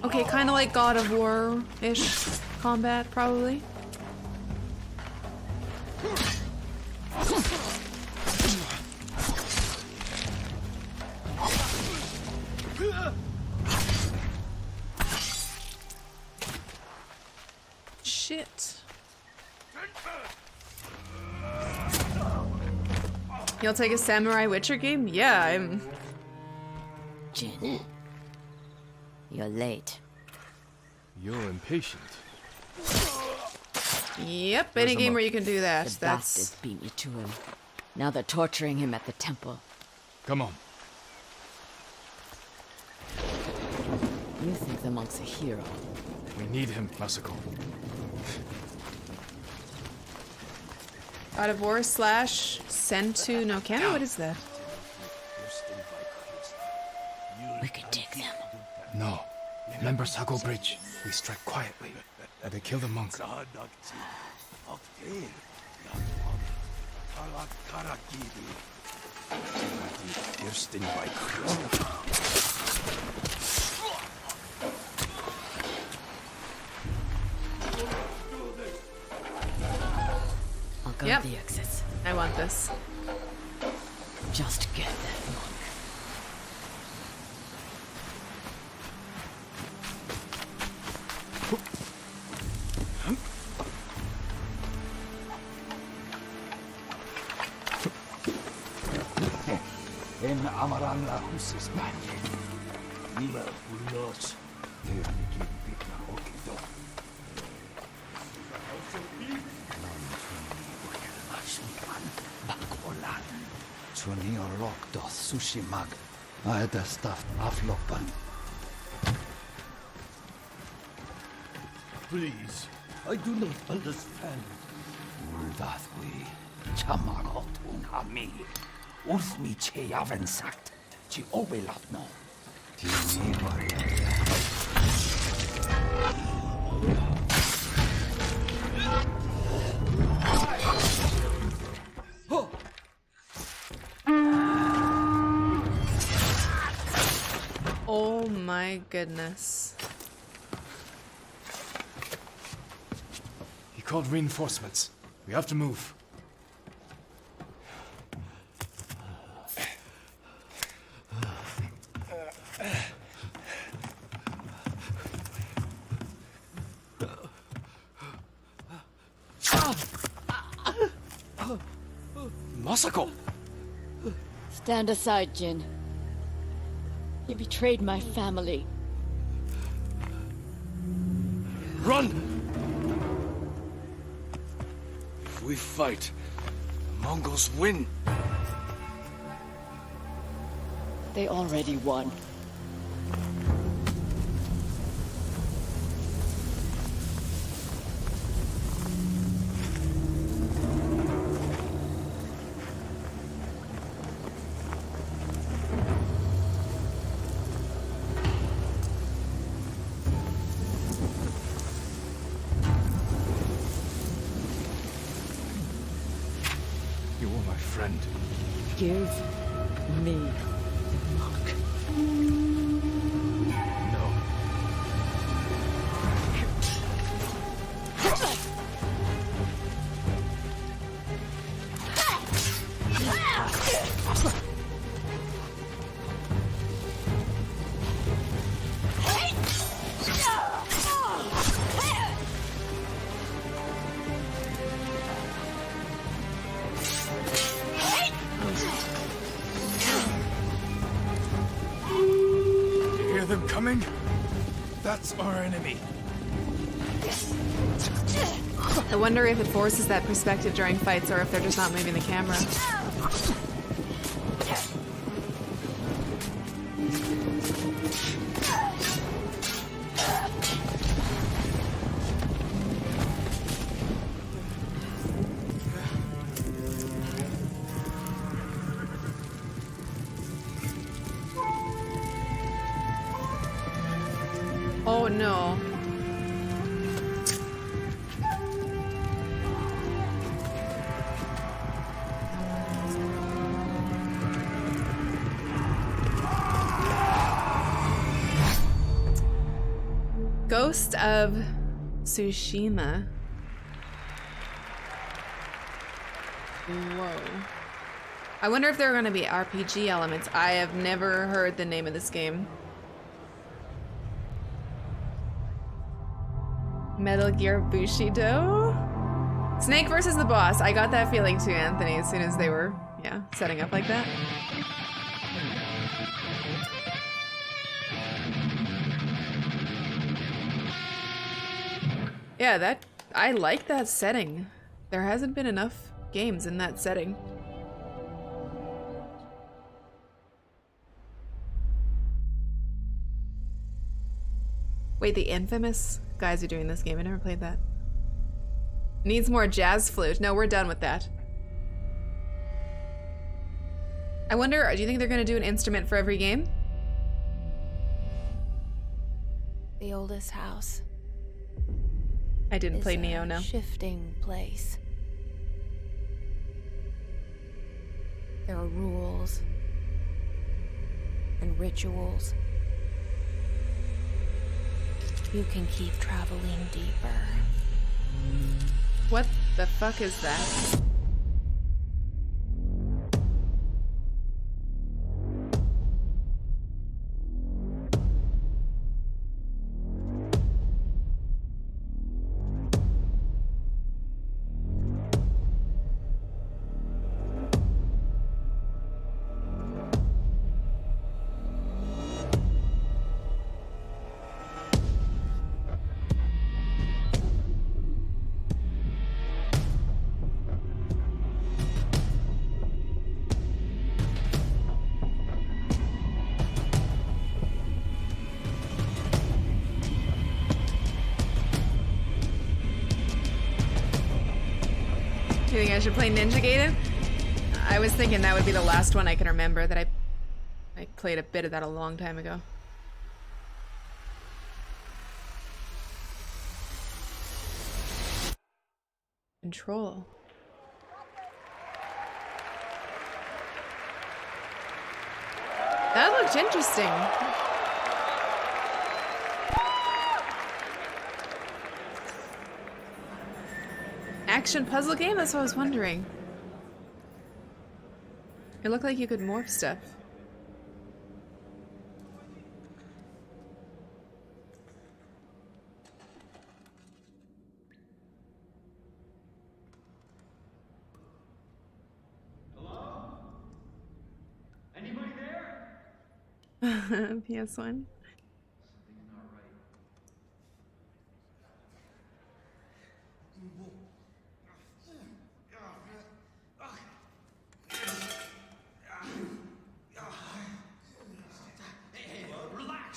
Okay, kind of like God of War-ish combat, probably. Shit. You'll take a Samurai Witcher game? Yeah, I'm... Jin. You're late. You're impatient. Yep, any game where you can do that. The That's... bastards beat me to him. Now they're torturing him at the temple. Come on. You think the monk's a hero? We need him, Masako. God of War / Sentu no Kami? What is that? We can take them. No. Remember Sago Bridge? We strike quietly. They kill the monk. I'll guard Yep. the exits. I want this. Just get that monk. En amaralla husis manje. Nivel ulos. Tyrnikin pitna okito. Bakolan. Tunio lokto sushi mag. Aeda stuffed aflopan. Please, I do not understand. Uldathwi. Chamarotun hami. Usmi che yaven sagt. Ci obelatno. Tini Oh my goodness. He called reinforcements. We have to move. Masako! Stand aside, Jin. You betrayed my family. Run! If we fight, the Mongols win. They already won. You were my friend. Give me luck. No. You hear them coming? That's our enemy. I wonder if it forces that perspective during fights or if they're just not moving the camera. Oh no. Ghost of Tsushima. Whoa. I wonder if there are going to be RPG elements. I have never heard the name of this game. Metal Gear Bushido? Snake versus the boss. I got that feeling too, Anthony, as soon as they were, yeah, setting up like that. Yeah, I like that setting. There hasn't been enough games in that setting. Wait, the Infamous guys are doing this game. I never played that. Needs more jazz flute. No, we're done with that. I wonder, do you think they're gonna do an instrument for every game? The oldest house. I didn't is play a Neo, no. Shifting place. There are rules and rituals. You can keep traveling deeper. What the fuck is that? Do you think I should play Ninja Gaiden? I was thinking that would be the last one I can remember that I played a bit of that a long time ago. Control. That looked interesting. Action puzzle game? That's what I was wondering. It looked like you could morph stuff. Hello? Anybody there? PS1.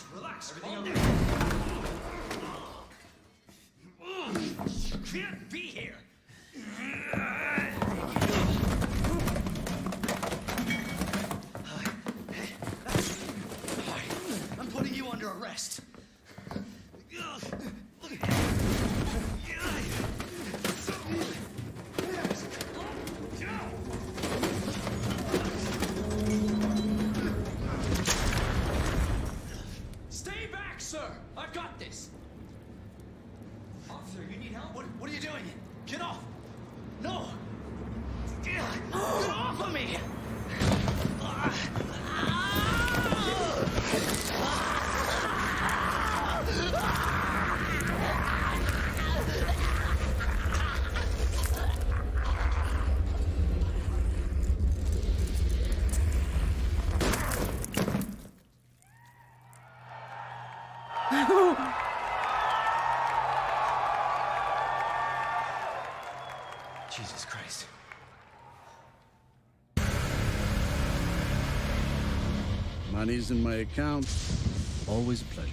Relax. You can't be here. I'm putting you under arrest. Stay back, sir. I've got this. Officer, you need help? What are you doing? Get off. No. Get off of me. Jesus Christ. Money's in my account. Always a pleasure.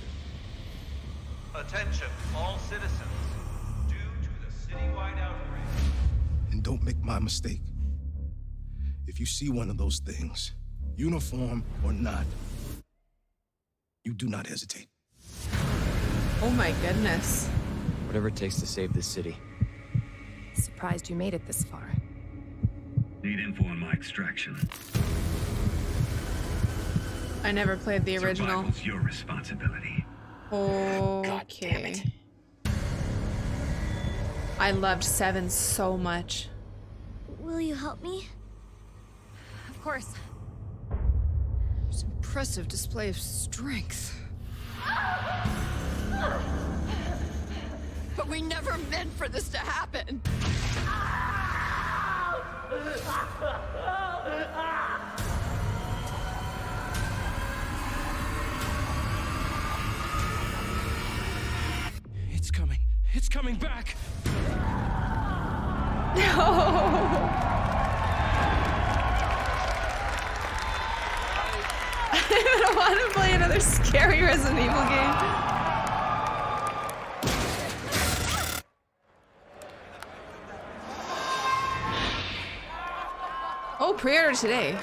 Attention, all citizens. Due to the citywide outrage. And don't make my mistake. If you see one of those things, uniform or not, you do not hesitate. Oh my goodness. Whatever it takes to save this city. Surprised you made it this far. Need info on my extraction. I never played the original. Survival's your responsibility. Okay. I loved 7 so much. Will you help me? Of course. It's an impressive display of strength. But we never meant for this to happen. It's coming. It's coming back. No. I don't want to play another scary Resident Evil game. Oh, pre-order today.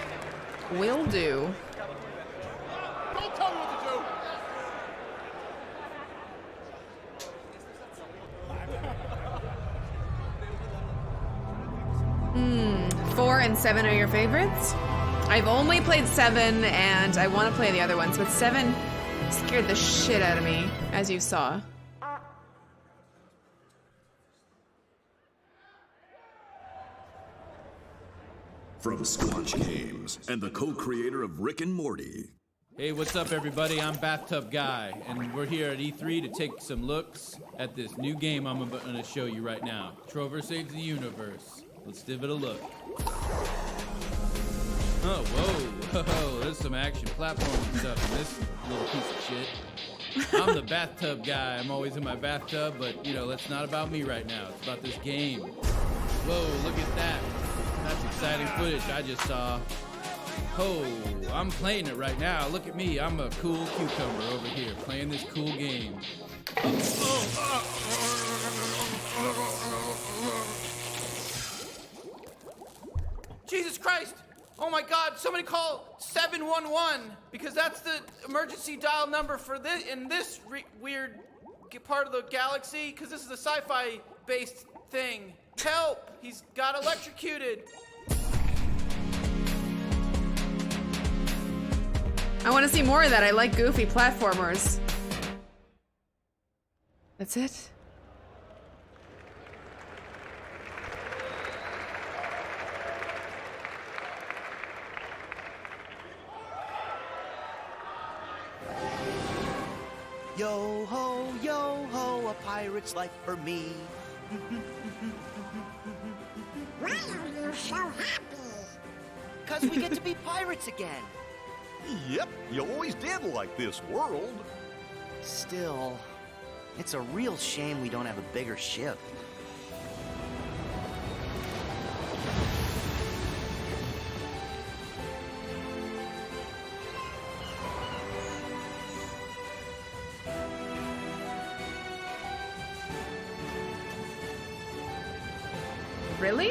Will do. Don't tell me what to do. 4 and 7 are your favorites? I've only played 7, and I want to play the other ones, but 7 scared the shit out of me, as you saw. From Squanch Games and the co-creator of Rick and Morty. Hey, what's up, everybody? I'm Bathtub Guy, and we're here at E3 to take some looks at this new game I'm going to show you right now. Trover Saves the Universe. Let's give it a look. Oh, whoa, there's some action platforming stuff in this little piece of shit. I'm the Bathtub Guy. I'm always in my bathtub, but, you know, that's not about me right now. It's about this game. Whoa, look at that. That's exciting footage I just saw. Oh, I'm playing it right now. Look at me. I'm a cool cucumber over here playing this cool game. Jesus Christ! Oh my God, somebody call 711 because that's the emergency dial number for this in this weird part of the galaxy because this is a sci-fi based thing. Help! He's got electrocuted. I want to see more of that. I like goofy platformers. That's it? Yo ho, a pirate's life for me. Why are you so happy? 'Cause we get to be pirates again. Yep, you always did like this world. Still, it's a real shame we don't have a bigger ship. Really?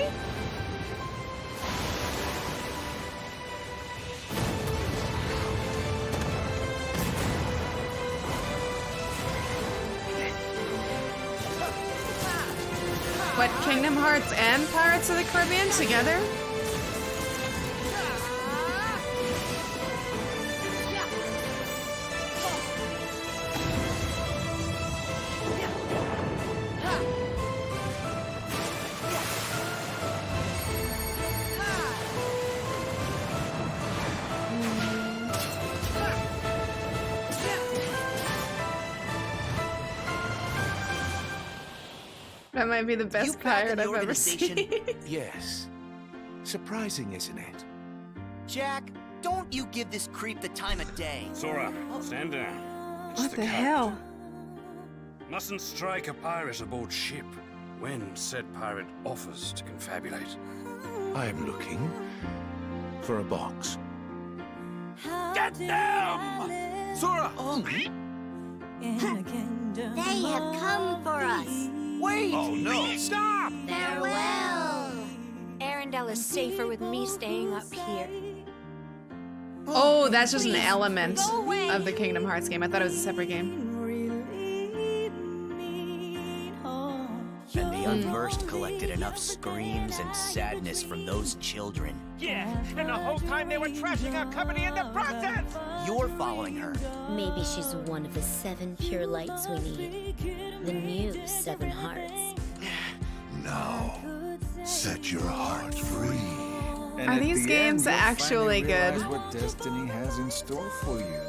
What, Kingdom Hearts and Pirates of the Caribbean together? That might be the best pirate I've ever seen. Yes. Surprising, isn't it? Jack, don't you give this creep the time of day. Sora, stand down. It's What the code. hell? Mustn't strike a pirate aboard ship when said pirate offers to confabulate. I am looking for a box. Get them! Sora! They have come for us. Wait! Oh no! Stop! Farewell. Arendelle is safer with me staying up here. Oh, that's just an element of the Kingdom Hearts game. I thought it was a separate game. And the unversed collected enough screams and sadness from those children. Yeah, and the whole time they were trashing our company in the process! You're following her. Maybe she's one of the 7 pure lights we need. The new 7 hearts. Now, set your heart free. And Are at these the games end, you'll actually finally realize good? What destiny has in store for you.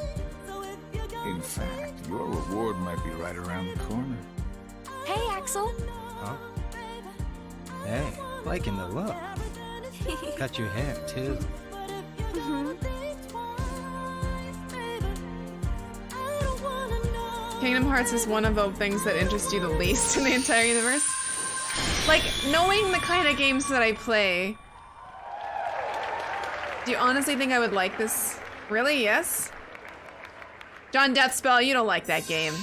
In fact, your reward might be right around the corner. Hey, Axel. Huh? Hey, liking the look. Cut your hair, too. Kingdom Hearts is one of the things that interest you the least in the entire universe. Like, knowing the kind of games that I play, do you honestly think I would like this? Really? Yes? John Deathspell, you don't like that game.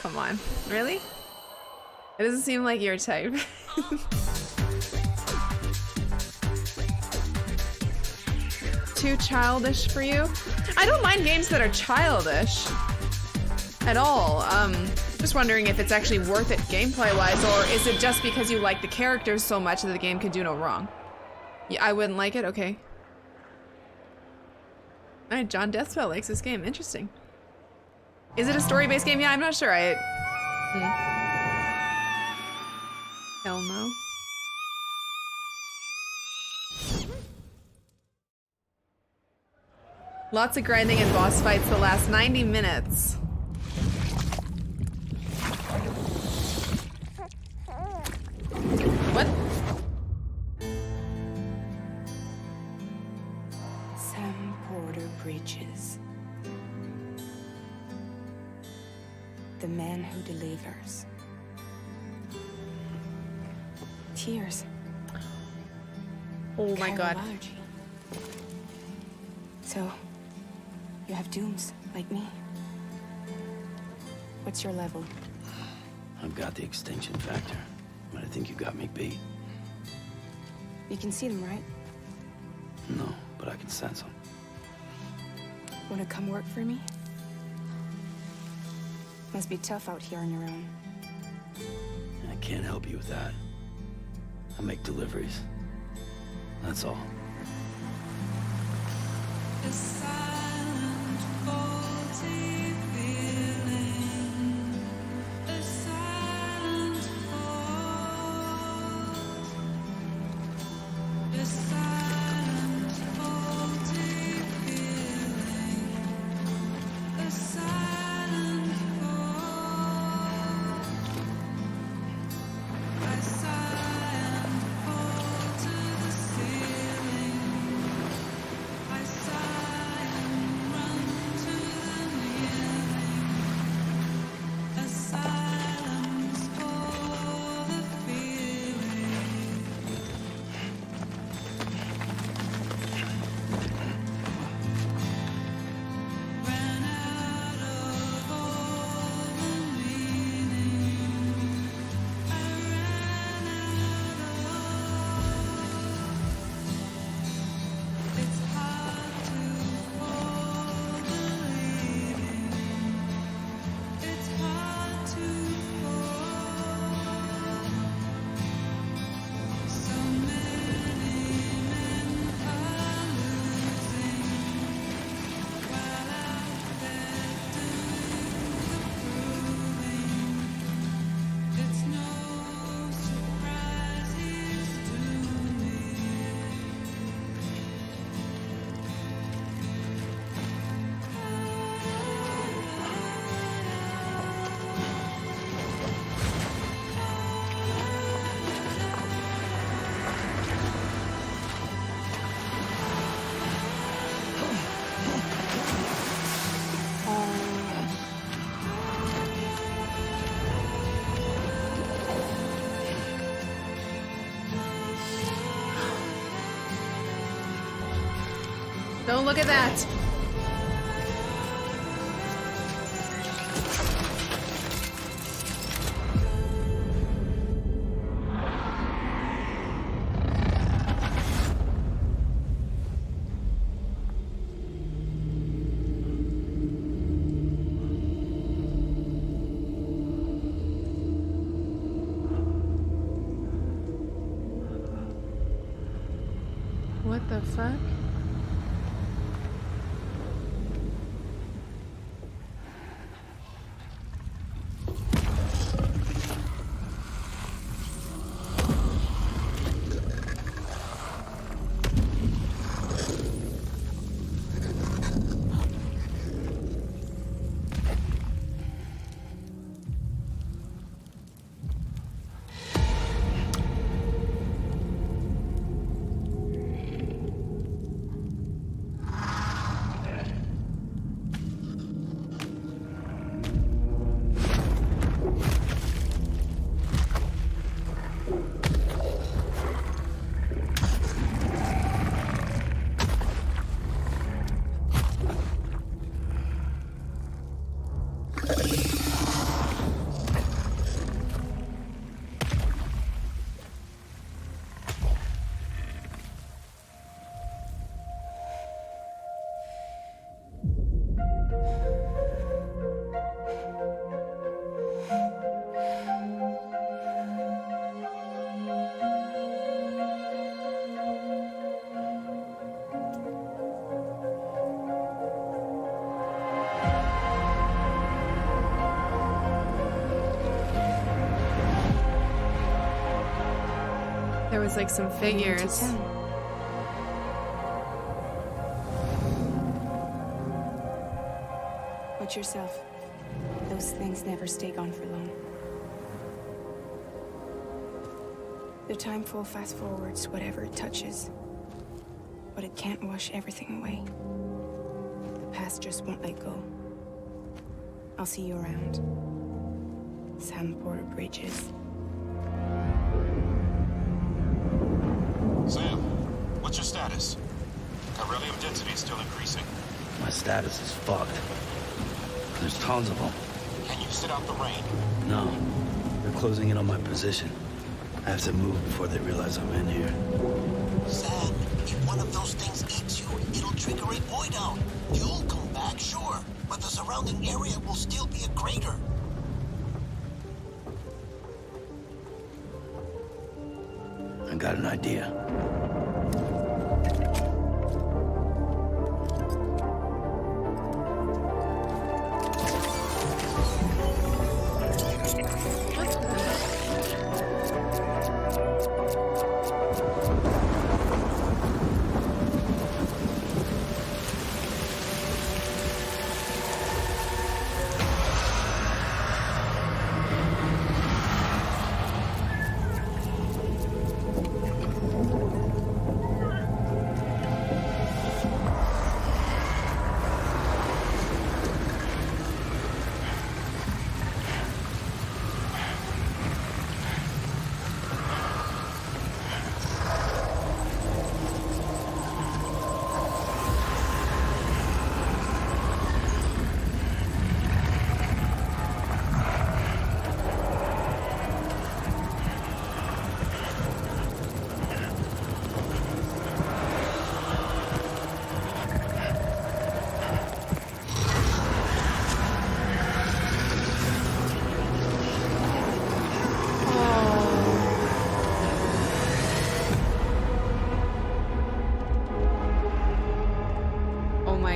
Come on. Really? It doesn't seem like your type. Too childish for you? I don't mind games that are childish at all. Just wondering if it's actually worth it gameplay-wise, or is it just because you like the characters so much that the game can do no wrong? Yeah, I wouldn't like it? Okay. Alright, John Deathspell likes this game. Interesting. Is it a story-based game? Yeah, I'm not sure. Hell no. Lots of grinding and boss fights the last 90 minutes. What? Sam Porter Bridges. The man who delivers. Tears. Oh my god. Allergy. So, you have dooms, like me. What's your level? I've got the extinction factor, but I think you got me beat. You can see them, right? No, but I can sense them. Wanna come work for me? Must be tough out here on your own. I can't help you with that. I make deliveries. That's all. Don't look at that. What the fuck? was like some figures. Watch yourself. Those things never stay gone for long. The timefall fast forwards whatever it touches. But it can't wash everything away. The past just won't let go. I'll see you around. Sam Porter Bridges. Sam, what's your status? Chiralium density is still increasing. My status is fucked. There's tons of them. Can you sit out the rain? No. They're closing in on my position. I have to move before they realize I'm in here. Sam, if one of those things eats you, it'll trigger a void out. You'll come back, sure, but the surrounding area will still be a crater. I got an idea.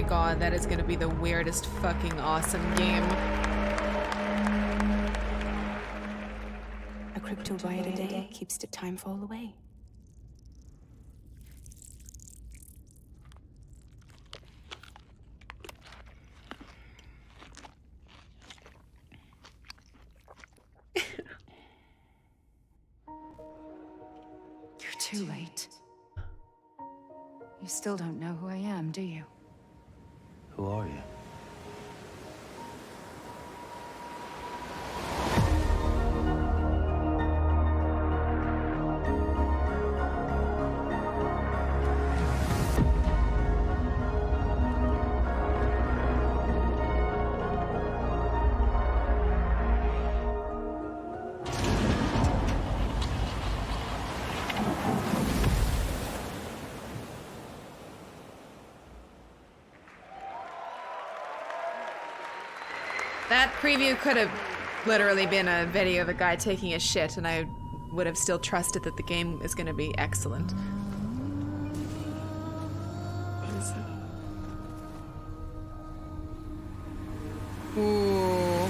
God, that is gonna be the weirdest fucking awesome game. A cryptobite a day keeps the timefall away. You're too late. You still don't know who I am, do you? Who are you? That preview could have literally been a video of a guy taking a shit, and I would have still trusted that the game is going to be excellent. Ooh.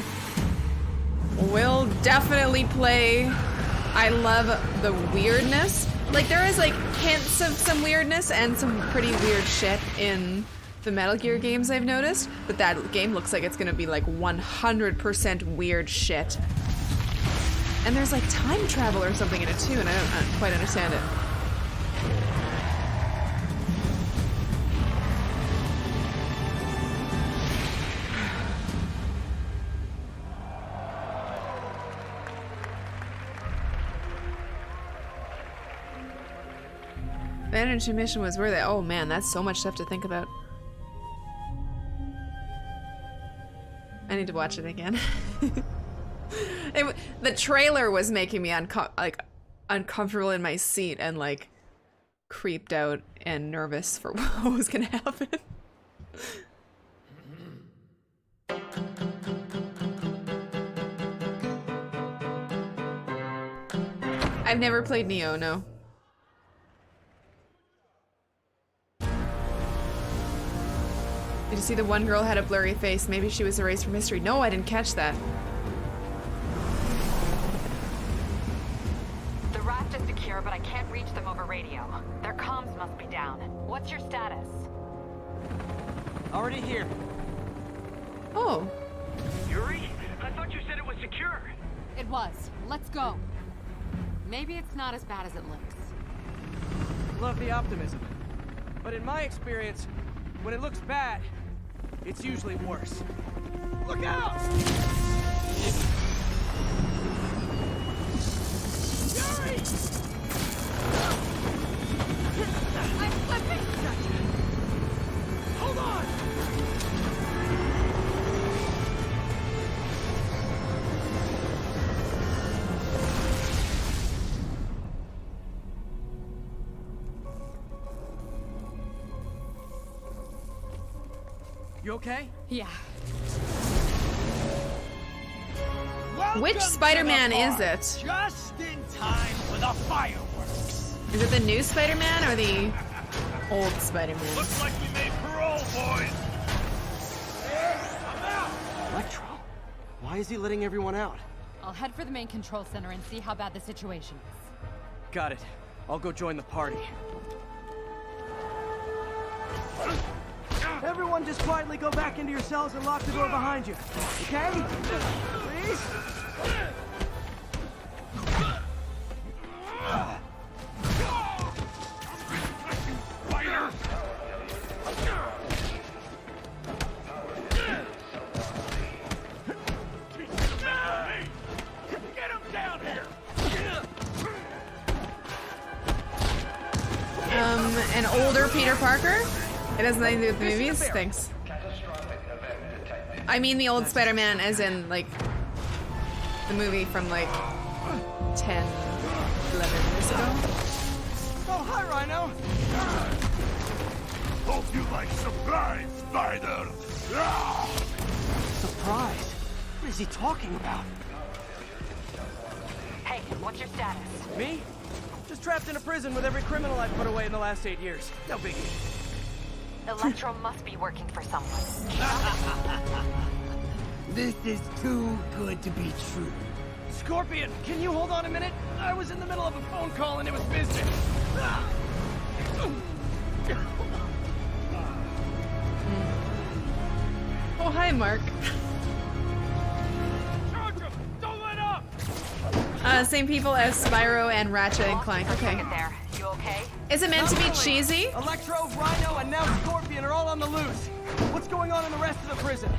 Will definitely play. I love the weirdness. Like, there is like hints of some weirdness and some pretty weird shit in the Metal Gear games I've noticed, but that game looks like it's gonna be like 100% weird shit. And there's like time travel or something in it too, and I don't quite understand it. The energy mission was worth it. Oh man, that's so much stuff to think about. I need to watch it again. The trailer was making me uncomfortable in my seat and like creeped out and nervous for what was gonna happen. I've never played Neo, no. Did you see the one girl had a blurry face? Maybe she was erased from history. No, I didn't catch that. The raft is secure. here, but I can't reach them over radio. Their comms must be down. What's your status? Already here. Oh. Yuri? I thought you said it was secure. It was. Let's go. Maybe it's not as bad as it looks. Love the optimism. But in my experience, when it looks bad, it's usually worse. Look out! Yuri! I'm slipping! Hold on! You okay? Yeah. Which Spider-Man is it? Just in time for the fireworks. Is it the new Spider-Man or the old Spider-Man? Looks like we made parole, boys. I'm out. Electro, why is he letting everyone out? I'll head for the main control center and see how bad the situation is. Got it. I'll go join the party. Everyone just quietly go back into your cells and lock the door behind you. Okay? Please? Get him down here! An older Peter Parker? It has nothing to do with the movies? Thanks. I mean the old Spider-Man as in, like, the movie from, like, 10, 11 years ago. Oh, hi, Rhino! Hope you like surprise, Spider! Surprise? What is he talking about? Hey, what's your status? Me? Just trapped in a prison with every criminal I've put away in the last 8 years. No biggie. Electro must be working for someone. This is too good to be true. Scorpion, can you hold on a minute? I was in the middle of a phone call and it was business. Oh, hi, Mark. Charge him! Don't let up! Same people as Spyro and Ratchet and Clank. Okay. There. You okay? Is it meant to be cheesy? Electro, Rhino, and now Scorpion are all on the loose. What's going on in the rest of the prison?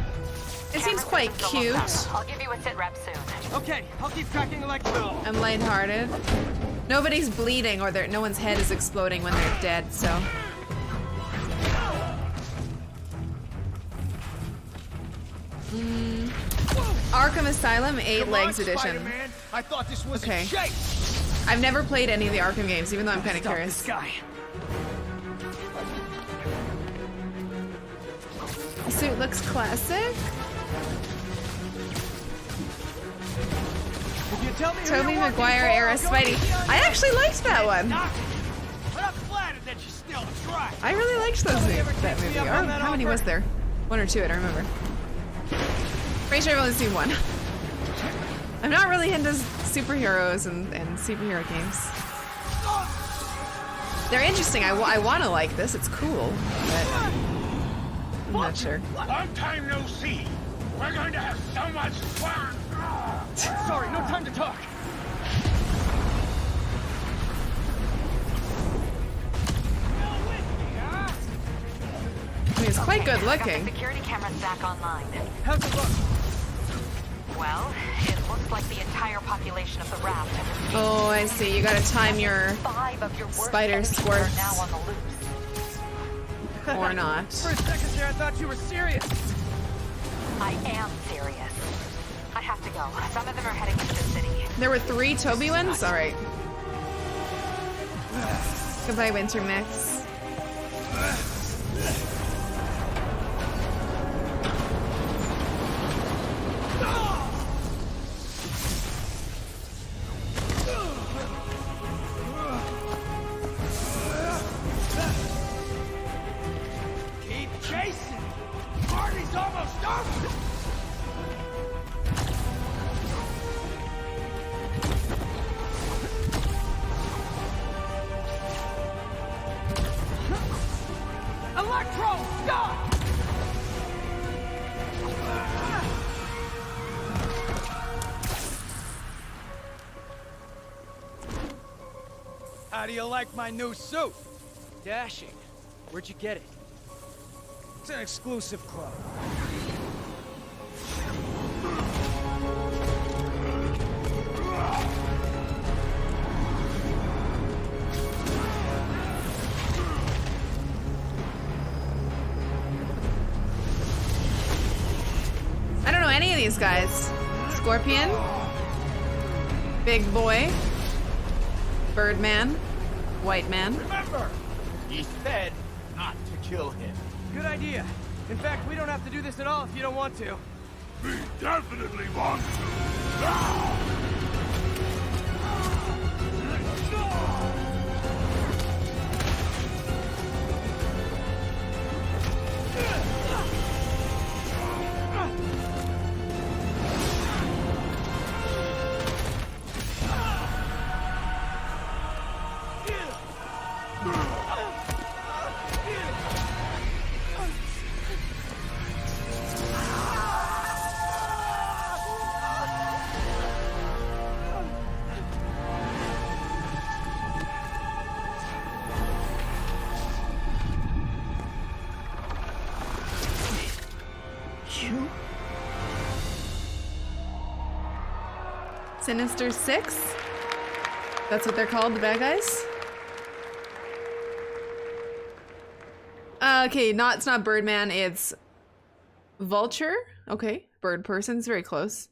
It seems quite cute. I'll give you a sit rep soon. Okay, I'll keep tracking Electro. I'm lighthearted. Nobody's bleeding or no one's head is exploding when they're dead, so. Arkham Asylum 8 Legs Edition. I thought this was Okay. a chase. I've never played any of the Arkham games, even though I'm kind of Stop curious. this guy. The suit looks classic. If you tell me who Tobey you're working Maguire for, era I'll go Spidey. easy on I you. actually liked that one. But I'm flattered that you still try. I really liked that Nobody ever movie. takes me up on that How many offer. was there? One or two, I don't remember. Pretty sure I've only seen one. I'm not really into superheroes and superhero games. They're interesting. I want to like this. It's cool, but I'm not sure. Long time no see. We're going to have so much fun. Sorry, no time to talk. I mean, it's quite good Got looking. the security cameras back online. How's it look? Well, it looks like the entire population of the raft has escaped. Oh, I see. You gotta time your 5 of your worst spider enemies squirts. are now on the loose. Or not. For a second there, I thought you were serious. I am serious. I have to go. Some of them are heading into the city. There were 3 Toby ones? Alright. Goodbye, Winter Mix. Keep chasing. Party's almost over. Electro, stop! How do you like my new suit? Dashing. Where'd you get it? It's an exclusive club. I don't know any of these guys. Scorpion. Big Boy. Birdman. White Man. Remember, he said not to kill him. Good idea. In fact, we don't have to do this at all if you don't want to. We definitely want to. Sinister Six? That's what they're called, the bad guys? Okay, it's not Birdman, it's Vulture? Okay, Bird Person's very close.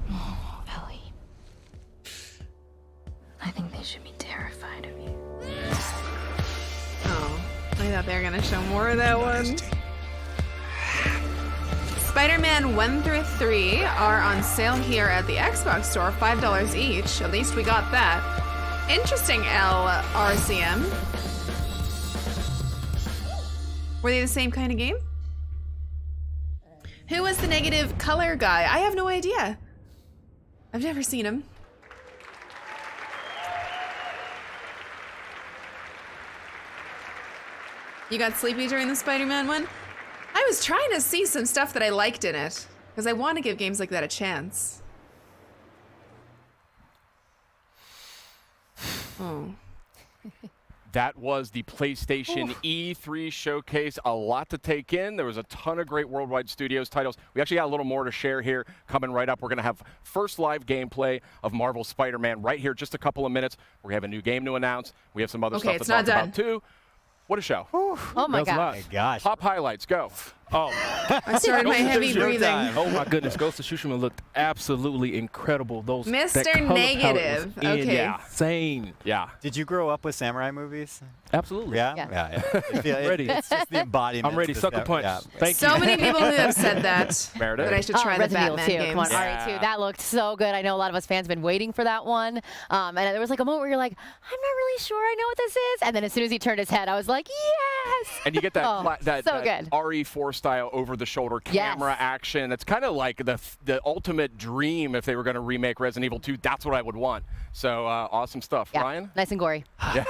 Oh, Ellie. I think they should be terrified of you. Oh, I thought they were gonna show more of that one. Spider-Man 1 through 3 are on sale here at the Xbox store, $5 each. At least we got that. Interesting, LRCM. Were they the same kind of game? Who was the negative color guy? I have no idea. I've never seen him. You got sleepy during the Spider-Man one? I was trying to see some stuff that I liked in it, because I want to give games like that a chance. Oh. That was the PlayStation E3 showcase. A lot to take in. There was a ton of great Worldwide Studios titles. We actually got a little more to share here coming right up. We're going to have first live gameplay of Marvel's Spider-Man right here, just a couple of minutes. We have a new game to announce. We have some other stuff to talk about too. What a show. Oh my god. Gosh. Top highlights, go. Oh, I started my heavy breathing. Oh my goodness, Ghost of Tsushima looked absolutely incredible. Those Mr. that color Negative. palette was Okay. insane. Yeah. Did you grow up with samurai movies? Absolutely. Yeah. Yeah. Ready. It's just the embodiment. I'm ready. of Sucker punch. Yeah. Thank you. So many people who have said that. Meredith? That I should try the Resident Batman Evil 2. games. Come on, RE2. That looked so good. I know a lot of us fans have been waiting for that one. And there was like a moment where you're like, I'm not really sure I know what this is. And then as soon as he turned his head, I was like, yes! And you get that, Oh, that so good. RE4 style over-the-shoulder camera action. It's kind of like the ultimate dream if they were going to remake Resident Evil 2. That's what I would want. So awesome stuff. Yeah. Ryan? Nice and gory. Yeah.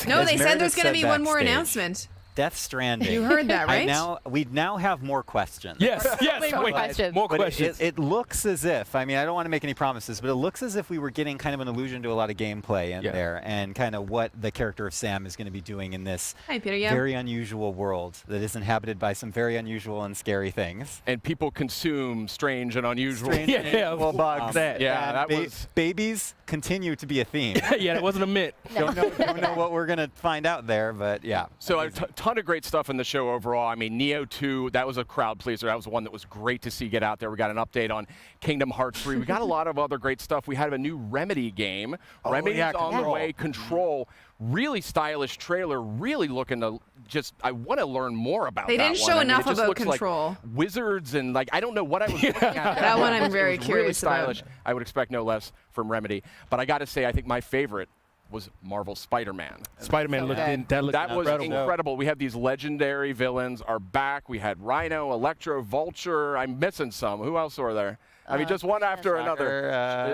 No, they said there's going to be one more announcement. Death Stranding. You heard that, right? We now have more questions. Yes, yes. Wait, more questions. More But questions. it looks as if, I mean, I don't want to make any promises, but it looks as if we were getting kind of an allusion to a lot of gameplay in there and kind of what the character of Sam is going to be doing in this Hi, Peter. Yeah. very unusual world that is inhabited by some very unusual and scary things. And people consume strange and unusual. Well, bugs. Yeah, that And was... babies continue to be a theme. Yeah, that wasn't a myth. Don't know what we're going to find out there, but yeah. So a ton of great stuff in the show overall. I mean, Neo 2, that was a crowd pleaser. That was one that was great to see get out there. We got an update on Kingdom Hearts 3. We got a lot of other great stuff. We had a new Remedy game. Remedy's on the way. Control. Really stylish trailer. Really looking to just, I want to learn more about that. They didn't show enough it just about looks Control. Like wizards and like, I don't know what I was looking at. That one I'm very It was curious really about. stylish. I would expect no less from Remedy. But I got to say, I think my favorite was Marvel Spider-Man. Spider-Man looked that was incredible. incredible. We have these legendary villains are back. We had Rhino, Electro, Vulture. I'm missing some. Who else are there? I mean, just one after another.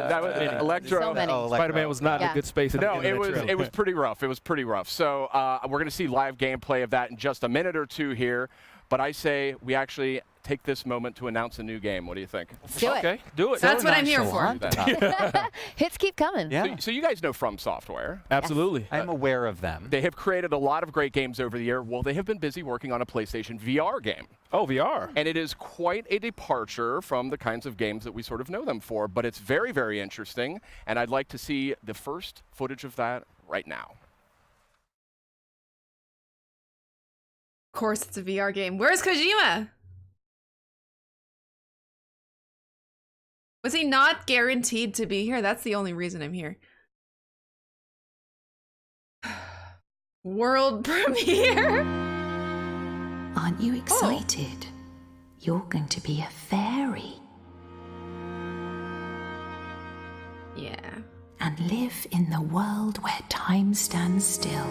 That was Electro. So many. Spider-Man was not in a good space. No, it was pretty rough. It was pretty rough. So we're going to see live gameplay of that in just a minute or two here. But I say we actually take this moment to announce a new game. What do you think? Do it. Okay, do it. That's what I'm here for. Hits keep coming. Yeah. So you guys know From Software. Absolutely. I'm aware of them. They have created a lot of great games over the year. Well, they have been busy working on a PlayStation VR game. Oh, VR. And it is quite a departure from the kinds of games that we sort of know them for. But it's very, very interesting. And I'd like to see the first footage of that right now. Of course, it's a VR game. Where's Kojima? Was he not guaranteed to be here? That's the only reason I'm here. World premiere? Aren't you excited? You're going to be a fairy. Yeah. And live in the world where time stands still.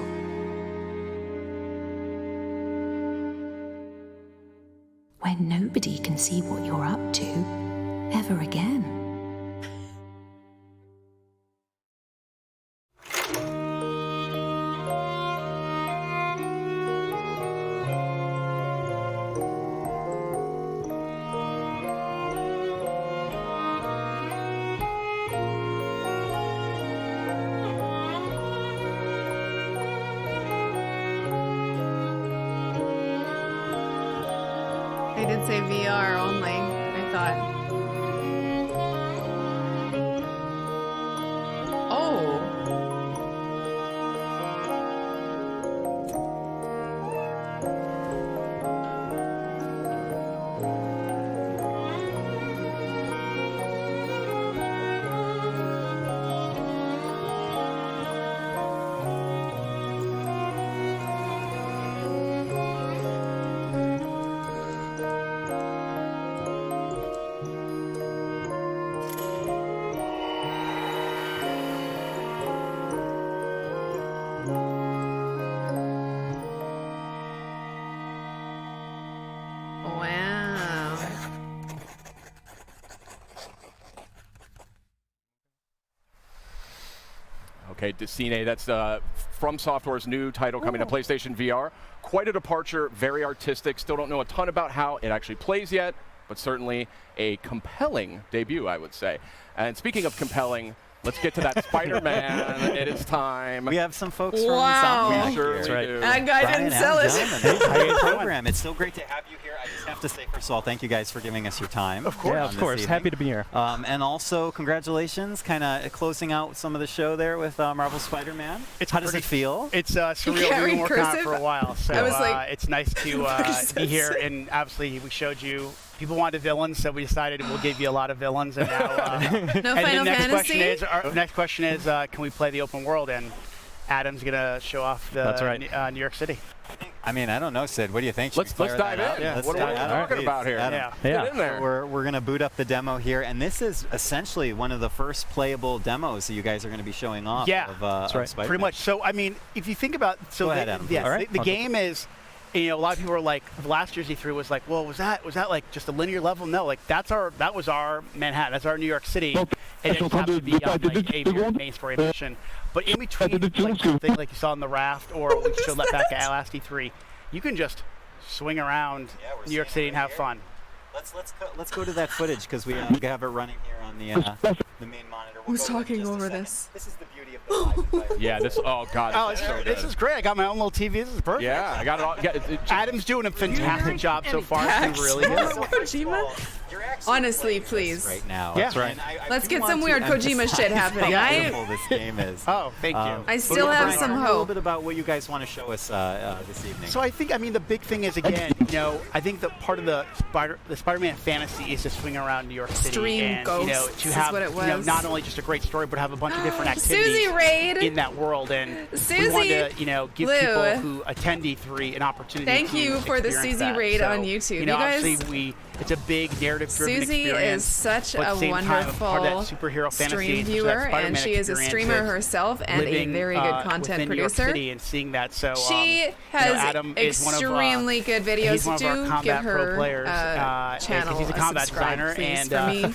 Where nobody can see what you're up to ever again. They did say VR only, I thought. Oh. Wow. Okay, Decine, that's From Software's new title coming to PlayStation VR. Quite a departure, very artistic. Still don't know a ton about how it actually plays yet, but certainly a compelling debut, I would say. And speaking of compelling, let's get to that Spider-Man. It is time. We have some folks Wow. from Insomniac We sure here. do. That guy Brian didn't and sell it. John, and the program. It's so great to have you here. I just have to say, first of all, thank you guys for giving us your time. Of course. Yeah, of course. Happy to be here. And also, congratulations, kind of closing out some of the show there with Marvel Spider-Man. How does it feel? It's surreal. can't We've been read working on it cursive? for a while, so I was like, it's nice to be here. And obviously, we showed you. People wanted villains, so we decided we'll give you a lot of villains. And now, No and Final the next Fantasy? question is, our next question is, can we play the open world? And Adam's gonna show off the That's right. New York City. I mean, I don't know, Sid. What do you think? Should Let's we fire dive that in. out? Yeah. What are we talking about here? Adam, Get in there. We're going to boot up the demo here, and this is essentially one of the first playable demos that you guys are going to be showing off. Yeah, of, that's right. Spider-Man. Pretty much. So, I mean, if you think about, Go ahead, Adam. Yes, All right. the game is. You know, a lot of people are like, last year's E3 was like, well, was that like just a linear level? No, like that was our Manhattan, that's our New York City, and it happened to be on like a main story mission. But in between, like something like you saw on the raft, or we showed that back at last E3, you can just swing around New York City and have fun. Let's go to that footage because we have it running here on the main monitor. Who's talking over this? This is the beauty of the live. Yeah, this. Oh God. Oh, this is so this good. is great. I got my own little TV. This is perfect. Yeah, I got it all. Adam's doing a fantastic job so far. It's been really good. Kojima? Honestly, please. Right now. Yeah. That's right. Let's get some weird Kojima shit happening. How beautiful this game is. Oh, thank you. I still have some A little hope. bit about what you guys want to show us this evening. So I think, I mean, the big thing is, again, you know, I think that part of the Spider-Man fantasy is to swing around New York City Stream and, ghosts you know, to is have, what it you know, was. not only just a great story, but have a bunch of different activities Susie Raid. in that world. And Susie we wanted to, you know, give Blue. people who attend E3 an opportunity Thank to you for the experience Susie that. Raid So, on YouTube. You know, You guys- obviously it's a big narrative-driven Susie experience. is such but at a the same time, part of that wonderful superhero fantasy, stream is that viewer, Spider-Man and she is a experience streamer is herself and a living, very good content within New York producer. City and seeing that. So She you know, has Adam is one of, extremely good videos. he's one of our Do combat give pro her players, channel he's a combat subscribe, designer, please, and for me.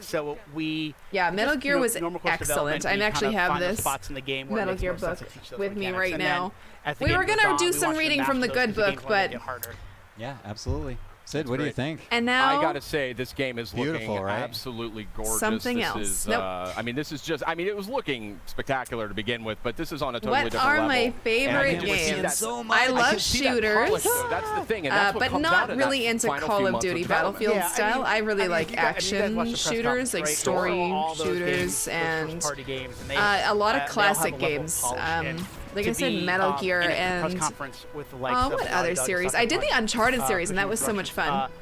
So we Metal Gear was normal course excellent. development, I we actually kind of have find those this spots in the game where it Metal makes Gear more sense book to teach those with me mechanics. right And then now. as the We game were goes gonna on, do we some watch them reading master from the those good because the book, game's only gonna but get harder. Yeah, absolutely. Sid, what do you think? And now I gotta say, this game is beautiful, looking right? absolutely gorgeous. Something this else. Is, Nope. I mean, this is just. I mean, it was looking spectacular to begin with, but this is on a totally what different are level. my favorite games? I love shooters, that's the thing, and that's what but comes not out of really that into final Call few of months Duty development. Battlefield style. I really like action watched the press shooters, conference, like right? story All those shooters, games, those and first-party games, and a lot of they all classic have a level of games. polish, and Like to I said, be, Metal Gear in a and press conference with the likes of what Naughty other Dog, series? Sucker I did the Punch, Uncharted series, and that Kojima was so much fun. Productions,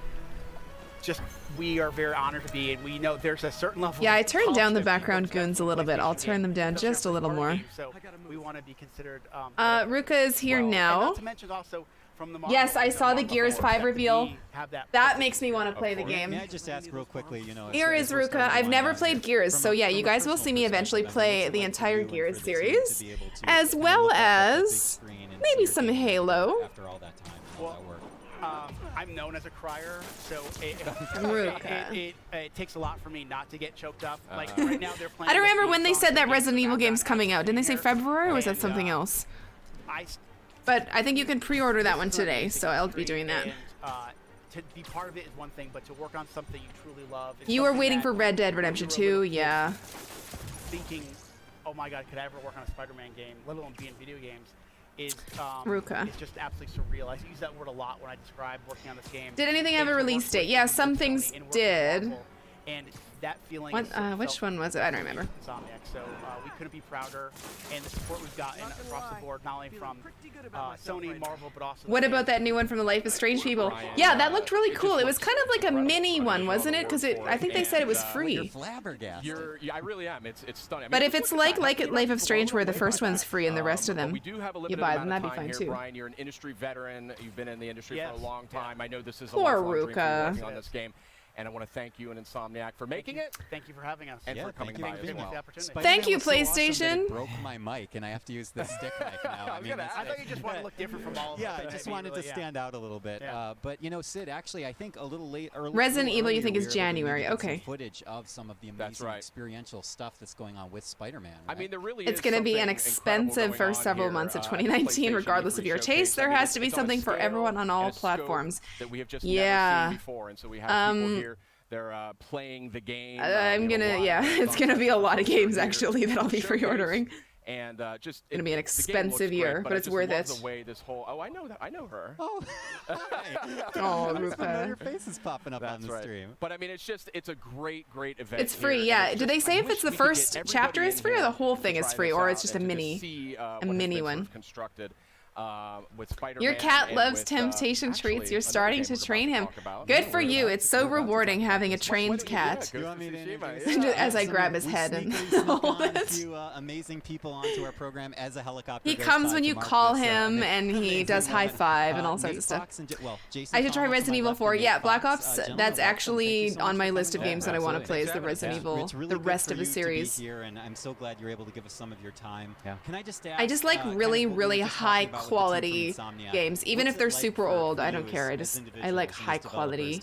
just we are very honored to be, and we know there's a certain level. Yeah, of I turned down the polish background goons a little bit. I'll turn them down just a little more. So we want to be considered. Ruka is here now. Not to mention also from the Yes, I saw the Gears 5 reveal. That makes me want to play the game. May I just ask real quickly, you know, Here is Ruka. I've never played Gears, so yeah, you guys will see me eventually play the entire Gears series, as well as maybe some Halo. After all that time and all that work. I'm known as a crier, so it takes a lot for me not to get choked up. Like right now, they're playing. I don't remember when they said that Resident Evil game's coming out. Didn't they say February, or was that something else? But I think you can pre-order that one today, so I'll be doing that. To be part of it is one thing, but to work on something you truly love. You were waiting for Red Dead Redemption 2, yeah. Thinking, oh my God, could I ever work on a Spider-Man game, let alone be in video games? Is Ruka. It's just absolutely surreal. I use that word a lot when I describe working on this game. Did anything have a release date? Yeah, some things did. And that feeling. Which one was it? I don't remember. Insomniac. So we couldn't be prouder, and the support we've gotten across the board, not only from Sony, Marvel, but also. What about that new one from the Life of Strange people? Yeah, that looked really cool. It was kind of like a mini one, wasn't it? Because I think they said it was free. Yeah, I really am. It's stunning. I mean, But if it's like Life of Strange, where the first one's free and the rest of them you buy them, that'd be fine too. Brian, you're an industry veteran. You've been in the industry for a long time. I know this is a Poor lifelong dream for you Ruka. working on this game. And I want to thank you and Insomniac for making it. Thank you for having us. And for coming by as well. Thank you, PlayStation. It broke my mic, and I have to use this stick mic now. I thought you just wanted to look different from all of us. Yeah, I just wanted to stand out a little bit. But you know, Sid, actually, I think a little late. Resident Evil, you think is January? Okay. Footage of some of the amazing experiential stuff that's going on with Spider-Man. I mean, there really It's going to be an expensive first several months of 2019, regardless of your taste. There has to be something for everyone on all platforms. That we have just yeah. never seen before, and so we have people here. They're playing the game. It's gonna be a lot of games actually that I'll be pre-ordering. And just it's gonna be an expensive year, but it's worth it. The way this whole I know that I know her. Oh, oh, Ruka. Your face is popping up on the stream. But I mean, it's a great event. It's free, yeah. Do they say if it's the first chapter is free or the whole thing is free, or it's just a mini one? Constructed. With Spider-Man. Your cat loves temptation treats. You're starting to train him. Good for you. It's so rewarding having a trained cat. As I grab his head and hold it. Amazing people onto our program as a helicopter. He comes when you call him, and he does high five and all sorts of stuff. I should try Resident Evil 4. Yeah, Black Ops. That's actually on my list of games that I want to play. Is the Resident Evil, the rest of the series. And I'm so glad you're able to give us some of your time. Can I just ask? I just like really high quality games, even if they're super old. I don't care. I like high quality.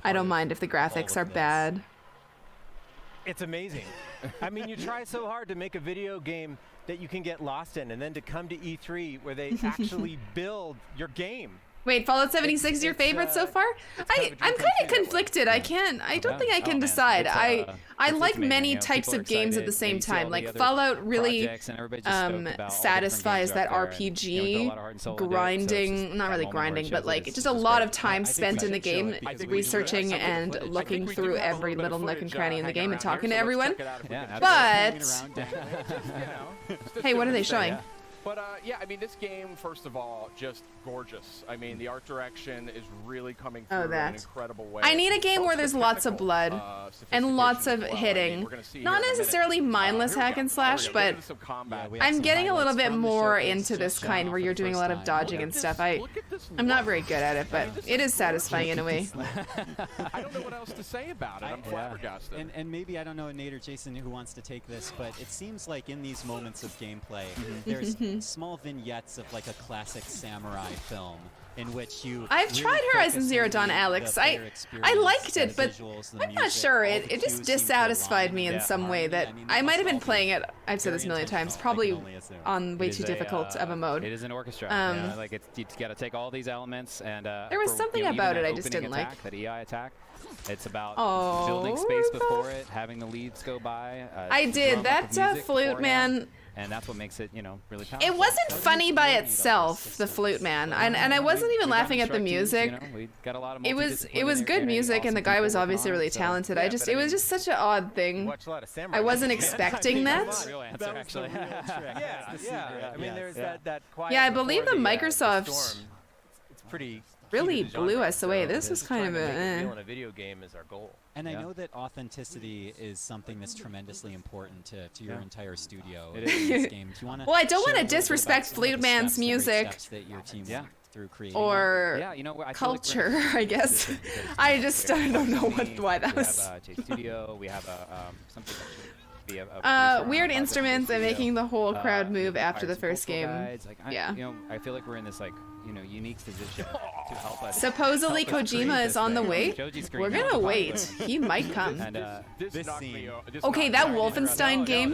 I don't mind if the graphics are bad. It's amazing. I mean, you try so hard to make a video game that you can get lost in, and then to come to E3 where they actually build your game. Wait, Fallout 76 is your favorite so far? I'm kind of conflicted. I don't think I can decide. I like many types of games at the same time. Like Fallout really satisfies that RPG grinding, not really grinding, but like just a lot of time spent in the game researching and looking through every little nook and cranny in the game and talking to everyone. But hey, what are they showing? But yeah, I mean, this game, first of all, just gorgeous. I mean, the art direction is really coming through in an incredible way. I need a game where there's lots of blood and lots of hitting. Not necessarily mindless hack and slash, but I'm getting a little bit more into this kind where you're doing a lot of dodging and stuff. I'm not very good at it, but it is satisfying in a way. I don't know what else to say about it. I'm flabbergasted. And maybe, I don't know, Nate or Jason who wants to take this, but it seems like in these moments of gameplay, there's small vignettes of like a classic samurai film in which you. I've really tried Horizon focus Zero on Dawn, the Alex. player I experience, liked the it, but visuals, the I'm not music, sure. all It the just cues seem to dissatisfied align. me in Yeah. some way that I might have been playing it. I've said this a million times. Probably on way too difficult of a mode. It is an orchestra. Yeah, like you got to take all these elements and. There was something about it I just didn't like. That EI attack. It's about Oh, building space Ruka. before it, having the leaves go by. I did. That flute man. And that's what makes it, really powerful. It wasn't funny by itself, the flute man, and I wasn't even laughing at the music. It was good music, and the guy was obviously really talented. It was just such an odd thing. I wasn't expecting that. Real answer, actually. Yeah. I mean, there's that quiet. Yeah, I believe the Microsoft It's pretty. really blew us away. This was kind of a a video game is our goal. And I know that authenticity is something that's tremendously important to your entire studio. It in these is. games. You wanna Well, I don't share want a to little bit disrespect about some of the Flute Man's steps, the great music steps that your team went through creating or I feel like culture, I guess. I just don't know why that was. We have J Studio. We have something that should be a weird instruments and making the whole crowd move after the first game. Yeah. I feel like we're in this unique position to help us. Supposedly help us create Kojima this is on the thing. way. Shoji screen We're now. gonna wait. He might come. And this scene. Okay, that Wolfenstein game,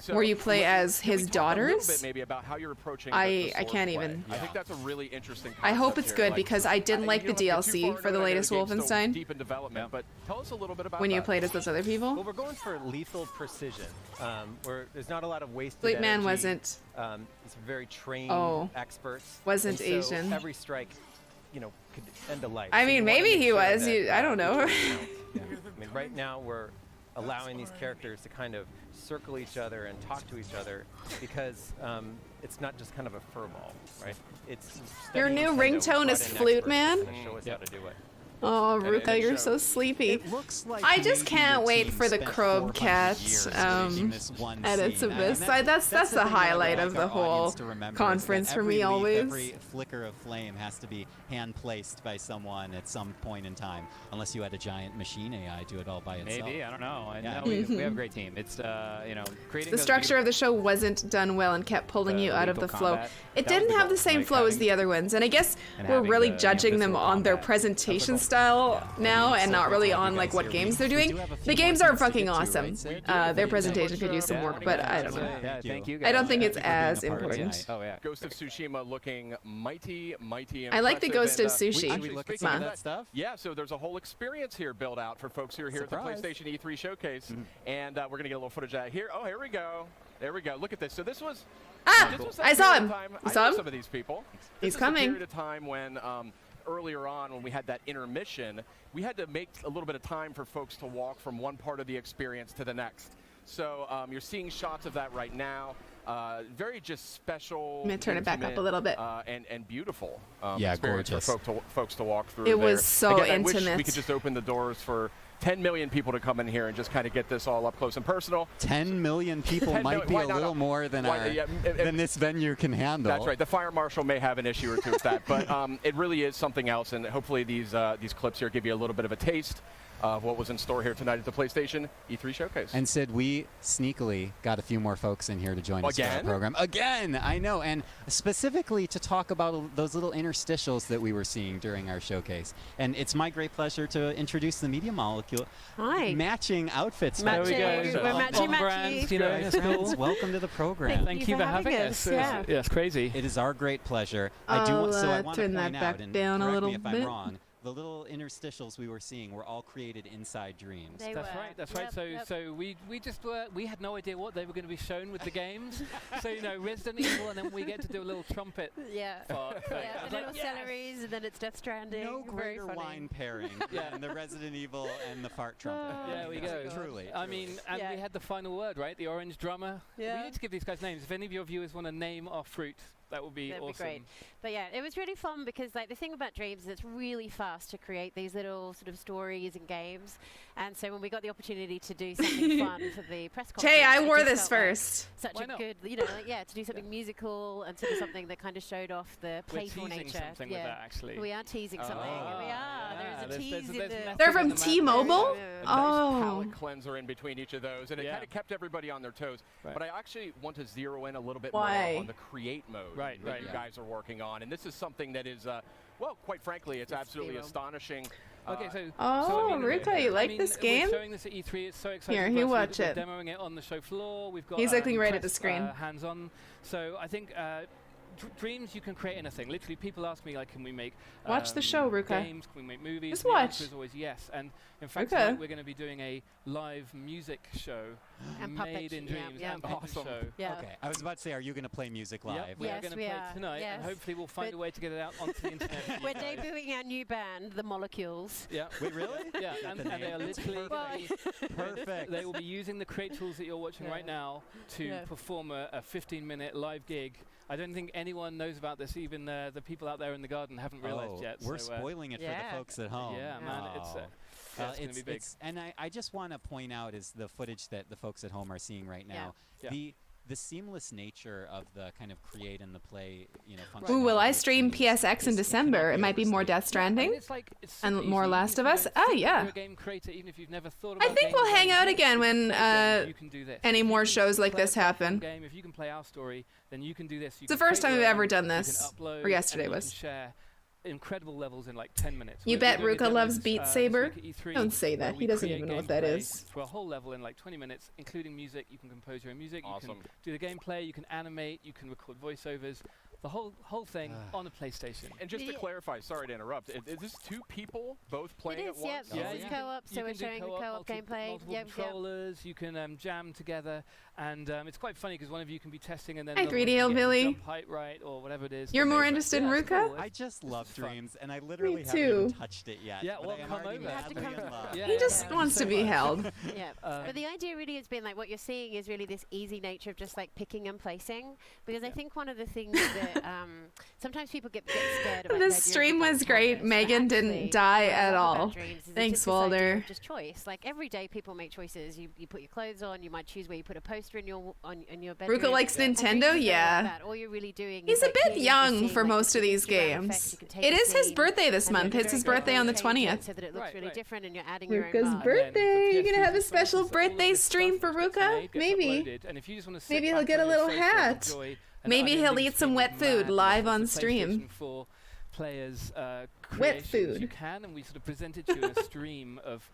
where you play as his daughters. I can't even. I think that's a really interesting. I hope it's good because I didn't like the DLC for the latest Wolfenstein. Deep in development, but tell us a little bit about When you that. played as those other people. Well, we're going for lethal precision, where there's not a lot of wasted Flute Man energy. wasn't. It's very trained experts. Wasn't and so Asian. Every strike, could end a life. I So mean, you wanna maybe make he sure was. that, I don't know. I mean, right now we're allowing these characters to kind of circle each other and talk to each other because it's not just kind of a furball, right? It's Your new ringtone is Flute Man? Show us how to do it. Oh, Ruka, you're so sleepy. I just can't wait for the Crobe Cat edits of this. That's the highlight of the whole conference for me always. Every flicker of flame has to be hand placed by someone at some point in time, unless you had a giant machine AI do it all by itself. Maybe, I don't know. Yeah. No, we have a great team. It's creating The structure of the show wasn't done well and kept pulling you out of the lethal flow. combat. It That was didn't the have the goal, same like flow as having- the other ones, and I guess and we're having really the, judging them visceral on their combat. presentation style now, and not really on like what games they're doing. The games are fucking awesome. Their presentation could use some work, but I don't know. Yeah, thank you I don't guys. think it's Thank you for being as a part of it. important. Oh yeah. Ghost of Tsushima looking mighty I like the Ghost of impressive, Sushi. and, Should we look at speaking some of of that that stuff? Yeah, so there's a whole experience here built out for folks who are here Surprise. at the PlayStation E3 showcase, and we're gonna get a little footage out here. Oh, here we go. There we go. Look at this. So this was. Ah, this was that I saw period him. of time- You I saw know him? some of these people. He's This is coming. a period of time when. Earlier on, when we had that intermission, we had to make a little bit of time for folks to walk from one part of the experience to the next. So you're seeing shots of that right now. Very just special. I'm gonna turn it back up a little bit. And beautiful. Yeah, experience gorgeous. for folks to walk through. It was there. so Again, I wish we intimate. could just open the doors for 10 million people to come in here and just kind of get this all up close and personal. 10 million people 10 might million, be why a not? little more than Why- than this venue can handle. That's right. The fire marshal may have an issue or two with that, but it really is something else, and hopefully these clips here give you a little bit of a taste of what was in store here tonight at the PlayStation E3 Showcase. And Sid, we sneakily got a few more folks in here to join us for our Again? program. Again, I know, and specifically to talk about those little interstitials that we were seeing during our showcase. And it's my great pleasure to introduce the Media Molecule. Hi. Matching outfits. Matching. There we go. We're matchy matchy. Friends, welcome to the program. Thank you for having us. Yeah. Yeah, it's crazy. It is our great pleasure. I I'll, want to turn that point back out, and down a correct little me if bit. I'm wrong, the little interstitials we were seeing were all created inside dreams. They That's were. right. That's right. So we just we had no idea what they were going to be shown with the games. So Resident Evil, and then we get to do a little trumpet. Yeah. part thing. Yeah, I was the like, little celeries, and then it's Death Stranding. No Very greater funny. wine pairing than the Resident Evil and the fart trumpet. There we go. Truly. I mean, and we had the final word, right? The orange drummer. Yeah. We need to give these guys names. If any of your viewers want to name our fruit, That would be That'd awesome. be great. But yeah, it was really fun because like the thing about Dreams is it's really fast to create these little sort of stories and games. And so when we got the opportunity to do something fun for the press conference, Jay, I it wore just this felt like first. such Why a not? good, you know, like, yeah, to do something musical and sort of something that kind of showed off the playful We're teasing nature. something yeah, with that, actually. we are teasing something. We are. yeah, There's a tease in there's the. method They're in from the T-Mobile? A nice Oh. palate cleanser in between each of those, and it Yeah. kind of kept everybody on their toes. Right. But I actually want to zero in a little bit Why? more on the create mode that you guys are working on, and this is something that is, well, quite frankly, it's absolutely astonishing. Okay, so Oh, I mean, Ruka, you like this game? We're showing this at E3. It's so exciting. Here, for you us. watch We're it. demoing it on the show floor. We've got. He's looking right at the press, screen. Hands-on. So I think. Dreams, you can create anything. Literally, people ask me, like, can we make Watch the show, Ruka. games? Can we make movies? Just And the watch. answer is always yes. And in fact, Okay. tonight we're going to be doing a live music show And made in puppet- yeah, Dreams yeah. and puppet show. Yeah. Okay, I was about to say, are you going to play music live? Yep, we are Yes, going to we play are. it tonight, Yes. and hopefully we'll find But- a way to get it out onto the internet. for you We're guys. debuting our new band, The Molecules. Yeah. Wait, really? Yeah, and they are literally Perfect. They will be using the create tools that you're watching right now to Yeah. perform a 15-minute live gig. I don't think anyone knows about this. Even the people out there in the garden haven't realized yet. We're so, spoiling it for the folks at home. Yeah, man, it's Oh. going to be big. And I just want to point out is the footage that the folks at home are seeing right now. Yeah. The seamless nature of the kind of create and the play, you know, Ooh, will I functionality stream is- PSX in December? It might be more Death Stranding and more Last of Us. Oh, yeah. You're a game creator, even if you've never thought I about think we'll games, hang out again when you can do this. any If you more can shows like play a this platform happen. Game, if you can play our story, then you can do this. You It's the can first create time your we've own, ever done you can this, upload, or yesterday and you was. can share incredible levels in like 10 minutes. You We're bet doing a Ruka demo loves this, Beat this Saber? week at E3 Don't say where that. we He doesn't create even know what that gameplay is. For a whole level in like 20 minutes, including music. You can compose your own music. Awesome. You can do the gameplay. You can animate. You can record voiceovers. The whole thing on a PlayStation. And just to clarify, sorry to interrupt, is this two people both playing It is, at once? yep. This is co-op, so You we're can do showing the co-op gameplay. Multiple Yep, yep. controllers. You can jam together, and it's quite funny because one of you can be testing, and then Hi, another Greedy one can get the Hillbilly. jump height right or whatever it is. You're more Amazing. interested in Yeah, it's Ruka? cool. I just love fun. Dreams, and I literally haven't too. even touched it yet. Yeah, but well, I am come already over. You have to madly come in love. Yeah, He just yeah. wants to be held. Yeah, Um, but the idea really has been like what you're seeing is really this easy nature of just like picking and placing. Because I think one of the things that sometimes people get scared of. Like, The idea of stream the was great. but Megan actually, didn't die what I at love about all. Dreams is it's Thanks, just this idea Walder. of just choice. Like every day, people make choices. You put your clothes on. You might choose where you put a poster in your bedroom. Ruka likes And Nintendo, Dreams is very yeah. like that. All you're really doing. He's is a like bit clearly just young seeing, for like, most the of these different games. effects you can take It a is his scene birthday this and then month. you It's his very birthday on the carefully change it 20th. so that it looks Right, really right. different, and you're adding your own Ruka's vibe. birthday. You gonna have a PS3 special all of birthday this stream stuff for that gets Ruka? made, gets Maybe. uploaded, and if you just want to sit Maybe back he'll get a on your little sofa and hat. enjoy an Maybe he'll unending eat some stream wet of food madness live of on the stream. PlayStation 4 players' Wet creations, food. you can, and we sort of presented you in a stream of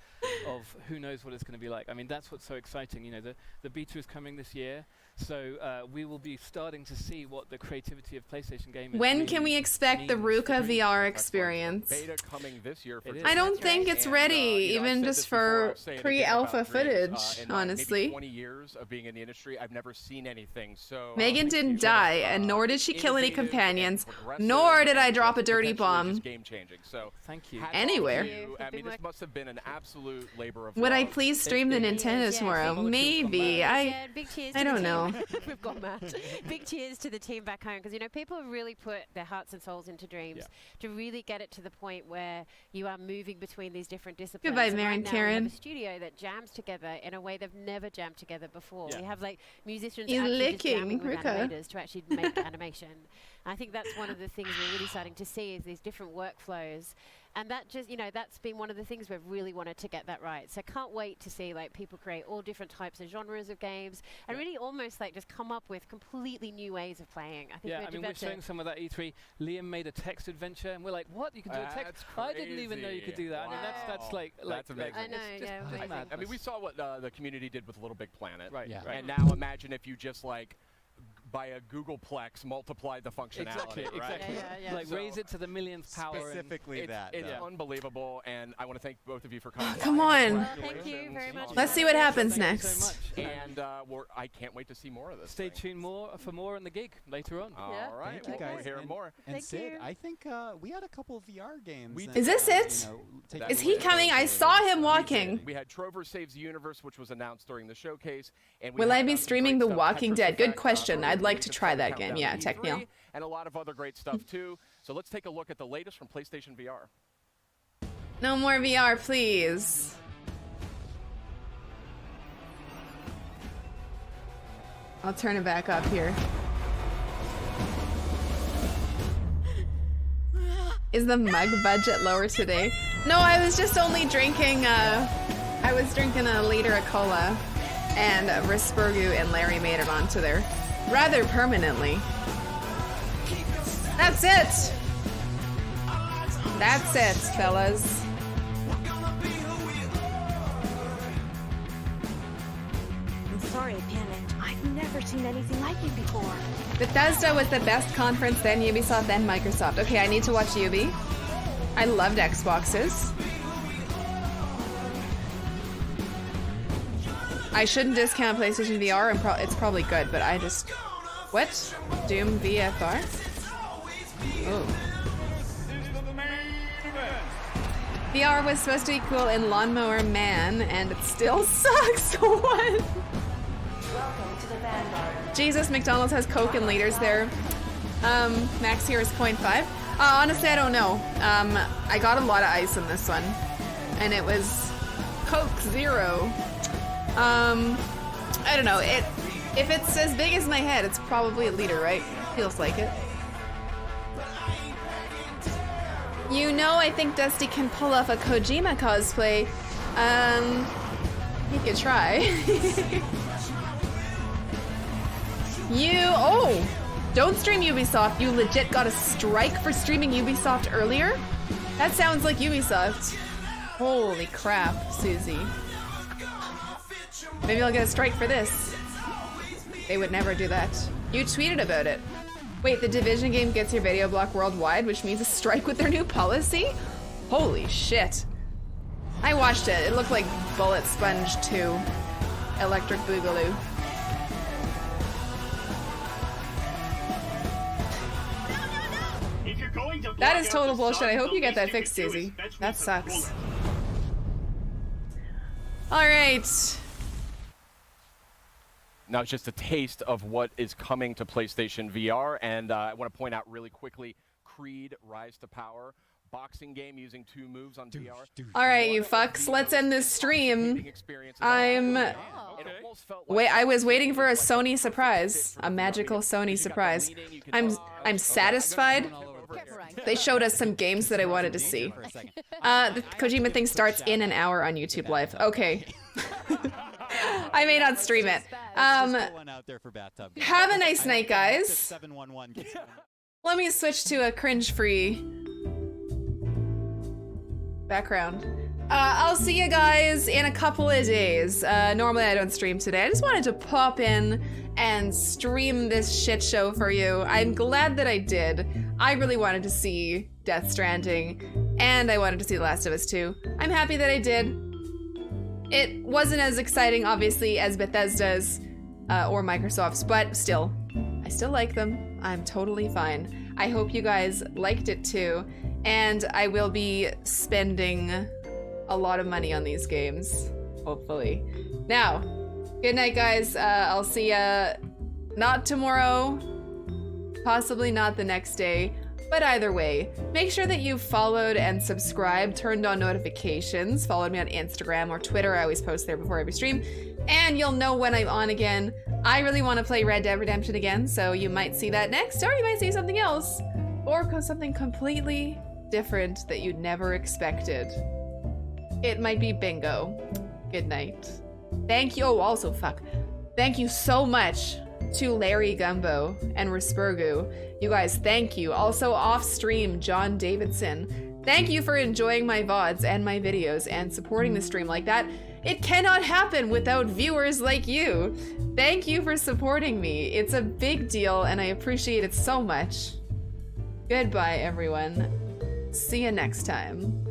who knows what it's going to be like. I mean, that's what's so exciting. You know, the beta is coming this year, so we will be starting to see what the creativity of PlayStation gamers. When can we expect the Ruka VR experience? Beta coming this year for I don't think it's ready, you know, I've even said just this before, for I'll say it again pre-alpha about Dreams. footage, In my maybe honestly. 20 years of being in the industry, I've never seen anything so Megan didn't die, and nor did she kill any companions, nor did I drop a dirty bomb. game changing. So thank you. Anywhere. I mean, this must have been an absolute labor of Would I love. please stream the Nintendo tomorrow? Maybe. Yeah, big cheers I to the don't know. team. We've gone mad. Big cheers to the team back home because, you know, people have really put their hearts and souls into Dreams to really get it to the point where you are moving between these different disciplines. Goodbye, And Maren right now we have Karen. a studio that jams together in a way they've never jammed together before. Yeah. We have like musicians He's actually just licking jamming with Ruka. animators to actually make animation. I think that's one of the things we're really starting to see is these different workflows. And that just, you know, that's been one of the things we've really wanted to get that right. So can't wait to see like people create all different types of genres of games and really almost like just come up with completely new ways of playing. I think Yeah, we're I mean, about we're showing some of that E3. Liam made a text adventure, and we're like, "What? You can do a text? I didn't even know you could do that." I mean, that's like That's amazing. I know, it's just yeah, just amazing. I mean, we saw what the community did with Little Big Planet. Right, Yeah. right. And now imagine if you just like by a Googleplex multiplied the functionality. Exactly, right? exactly. Like raise it to the millionth power. Specifically that. It's though. unbelievable, and I want to thank both of you for coming. Come by. on. Thank you very much. Let's see what happens Thank you next. so much. And I can't wait to see more of this. Stay tuned for more on the gig later on. All right, Thank you well, guys. we'll hear more. And Thank Sid, you. I think we had a couple of VR games. Is this it? Is he coming? I saw him walking. We had Trover Saves the Universe, which was announced during the showcase. And we Will I had, be some streaming great The stuff, Walking Tetris Dead? Good Effect, question. I'd like release to of try that Countdown game. to Yeah, E3, Techniel. and a lot of other great stuff too. So let's take a look at the latest from PlayStation VR. No more VR, please. I'll turn it back up here. Is the mug budget lower today? No, I was just only drinking, I was drinking a liter of cola, and Risburgu and Larry made it onto there rather permanently. That's it! That's it, fellas. I'm sorry I panicked. I've never seen anything like it before. Bethesda was the best conference, then Ubisoft, then Microsoft. Okay, I need to watch Ubi. I loved Xboxes. I shouldn't discount PlayStation VR, and it's probably good, but I just... What? Doom VFR? Oh. VR was supposed to be cool in Lawnmower Man, and it still sucks. What? Jesus, McDonald's has Coke and liters there. Max here is 0.5. Honestly, I don't know. I got a lot of ice in this one, and it was Coke Zero. I don't know. If it's as big as my head, it's probably a liter, right? Feels like it. You know, I think Dusty can pull off a Kojima cosplay. He could try. Oh! Don't stream Ubisoft. You legit got a strike for streaming Ubisoft earlier? That sounds like Ubisoft. Holy crap, Susie. Maybe I'll get a strike for this. They would never do that. You tweeted about it. Wait, the Division game gets your video blocked worldwide, which means a strike with their new policy? Holy shit. I watched it. It looked like Bullet Sponge 2. Electric Boogaloo. That is total bullshit. I hope you get that fixed, Susie. That sucks. Alright. Now it's just a taste of what is coming to PlayStation VR, and I want to point out really quickly, Creed Rise to Power, boxing game using 2 moves on VR. Alright, you fucks, let's end this stream. I was waiting for a Sony surprise. A magical Sony surprise. I'm satisfied. They showed us some games that I wanted to see. The Kojima thing starts in an hour on YouTube Live. Okay. I may not stream it. Have a nice night, guys. Let me switch to a cringe-free background. I'll see you guys in a couple of days. Normally I don't stream today. I just wanted to pop in and stream this shit show for you. I'm glad that I did. I really wanted to see Death Stranding, and I wanted to see The Last of Us 2. I'm happy that I did. It wasn't as exciting, obviously, as Bethesda's or Microsoft's, but still, I still like them. I'm totally fine. I hope you guys liked it too, and I will be spending a lot of money on these games, hopefully. Now, good night, guys. I'll see ya not tomorrow, possibly not the next day, but either way, make sure that you've followed and subscribed, turned on notifications, followed me on Instagram or Twitter. I always post there before every stream, and you'll know when I'm on again. I really want to play Red Dead Redemption again, so you might see that next, or you might see something else, or something completely different that you'd never expected. It might be bingo. Good night. Thank you. Oh, also, fuck. Thank you so much to Larry Gumbo and Risburgu. You guys, thank you. Also off stream, John Davidson. Thank you for enjoying my VODs and my videos and supporting the stream like that. It cannot happen without viewers like you. Thank you for supporting me. It's a big deal and I appreciate it so much. Goodbye, everyone. See you next time.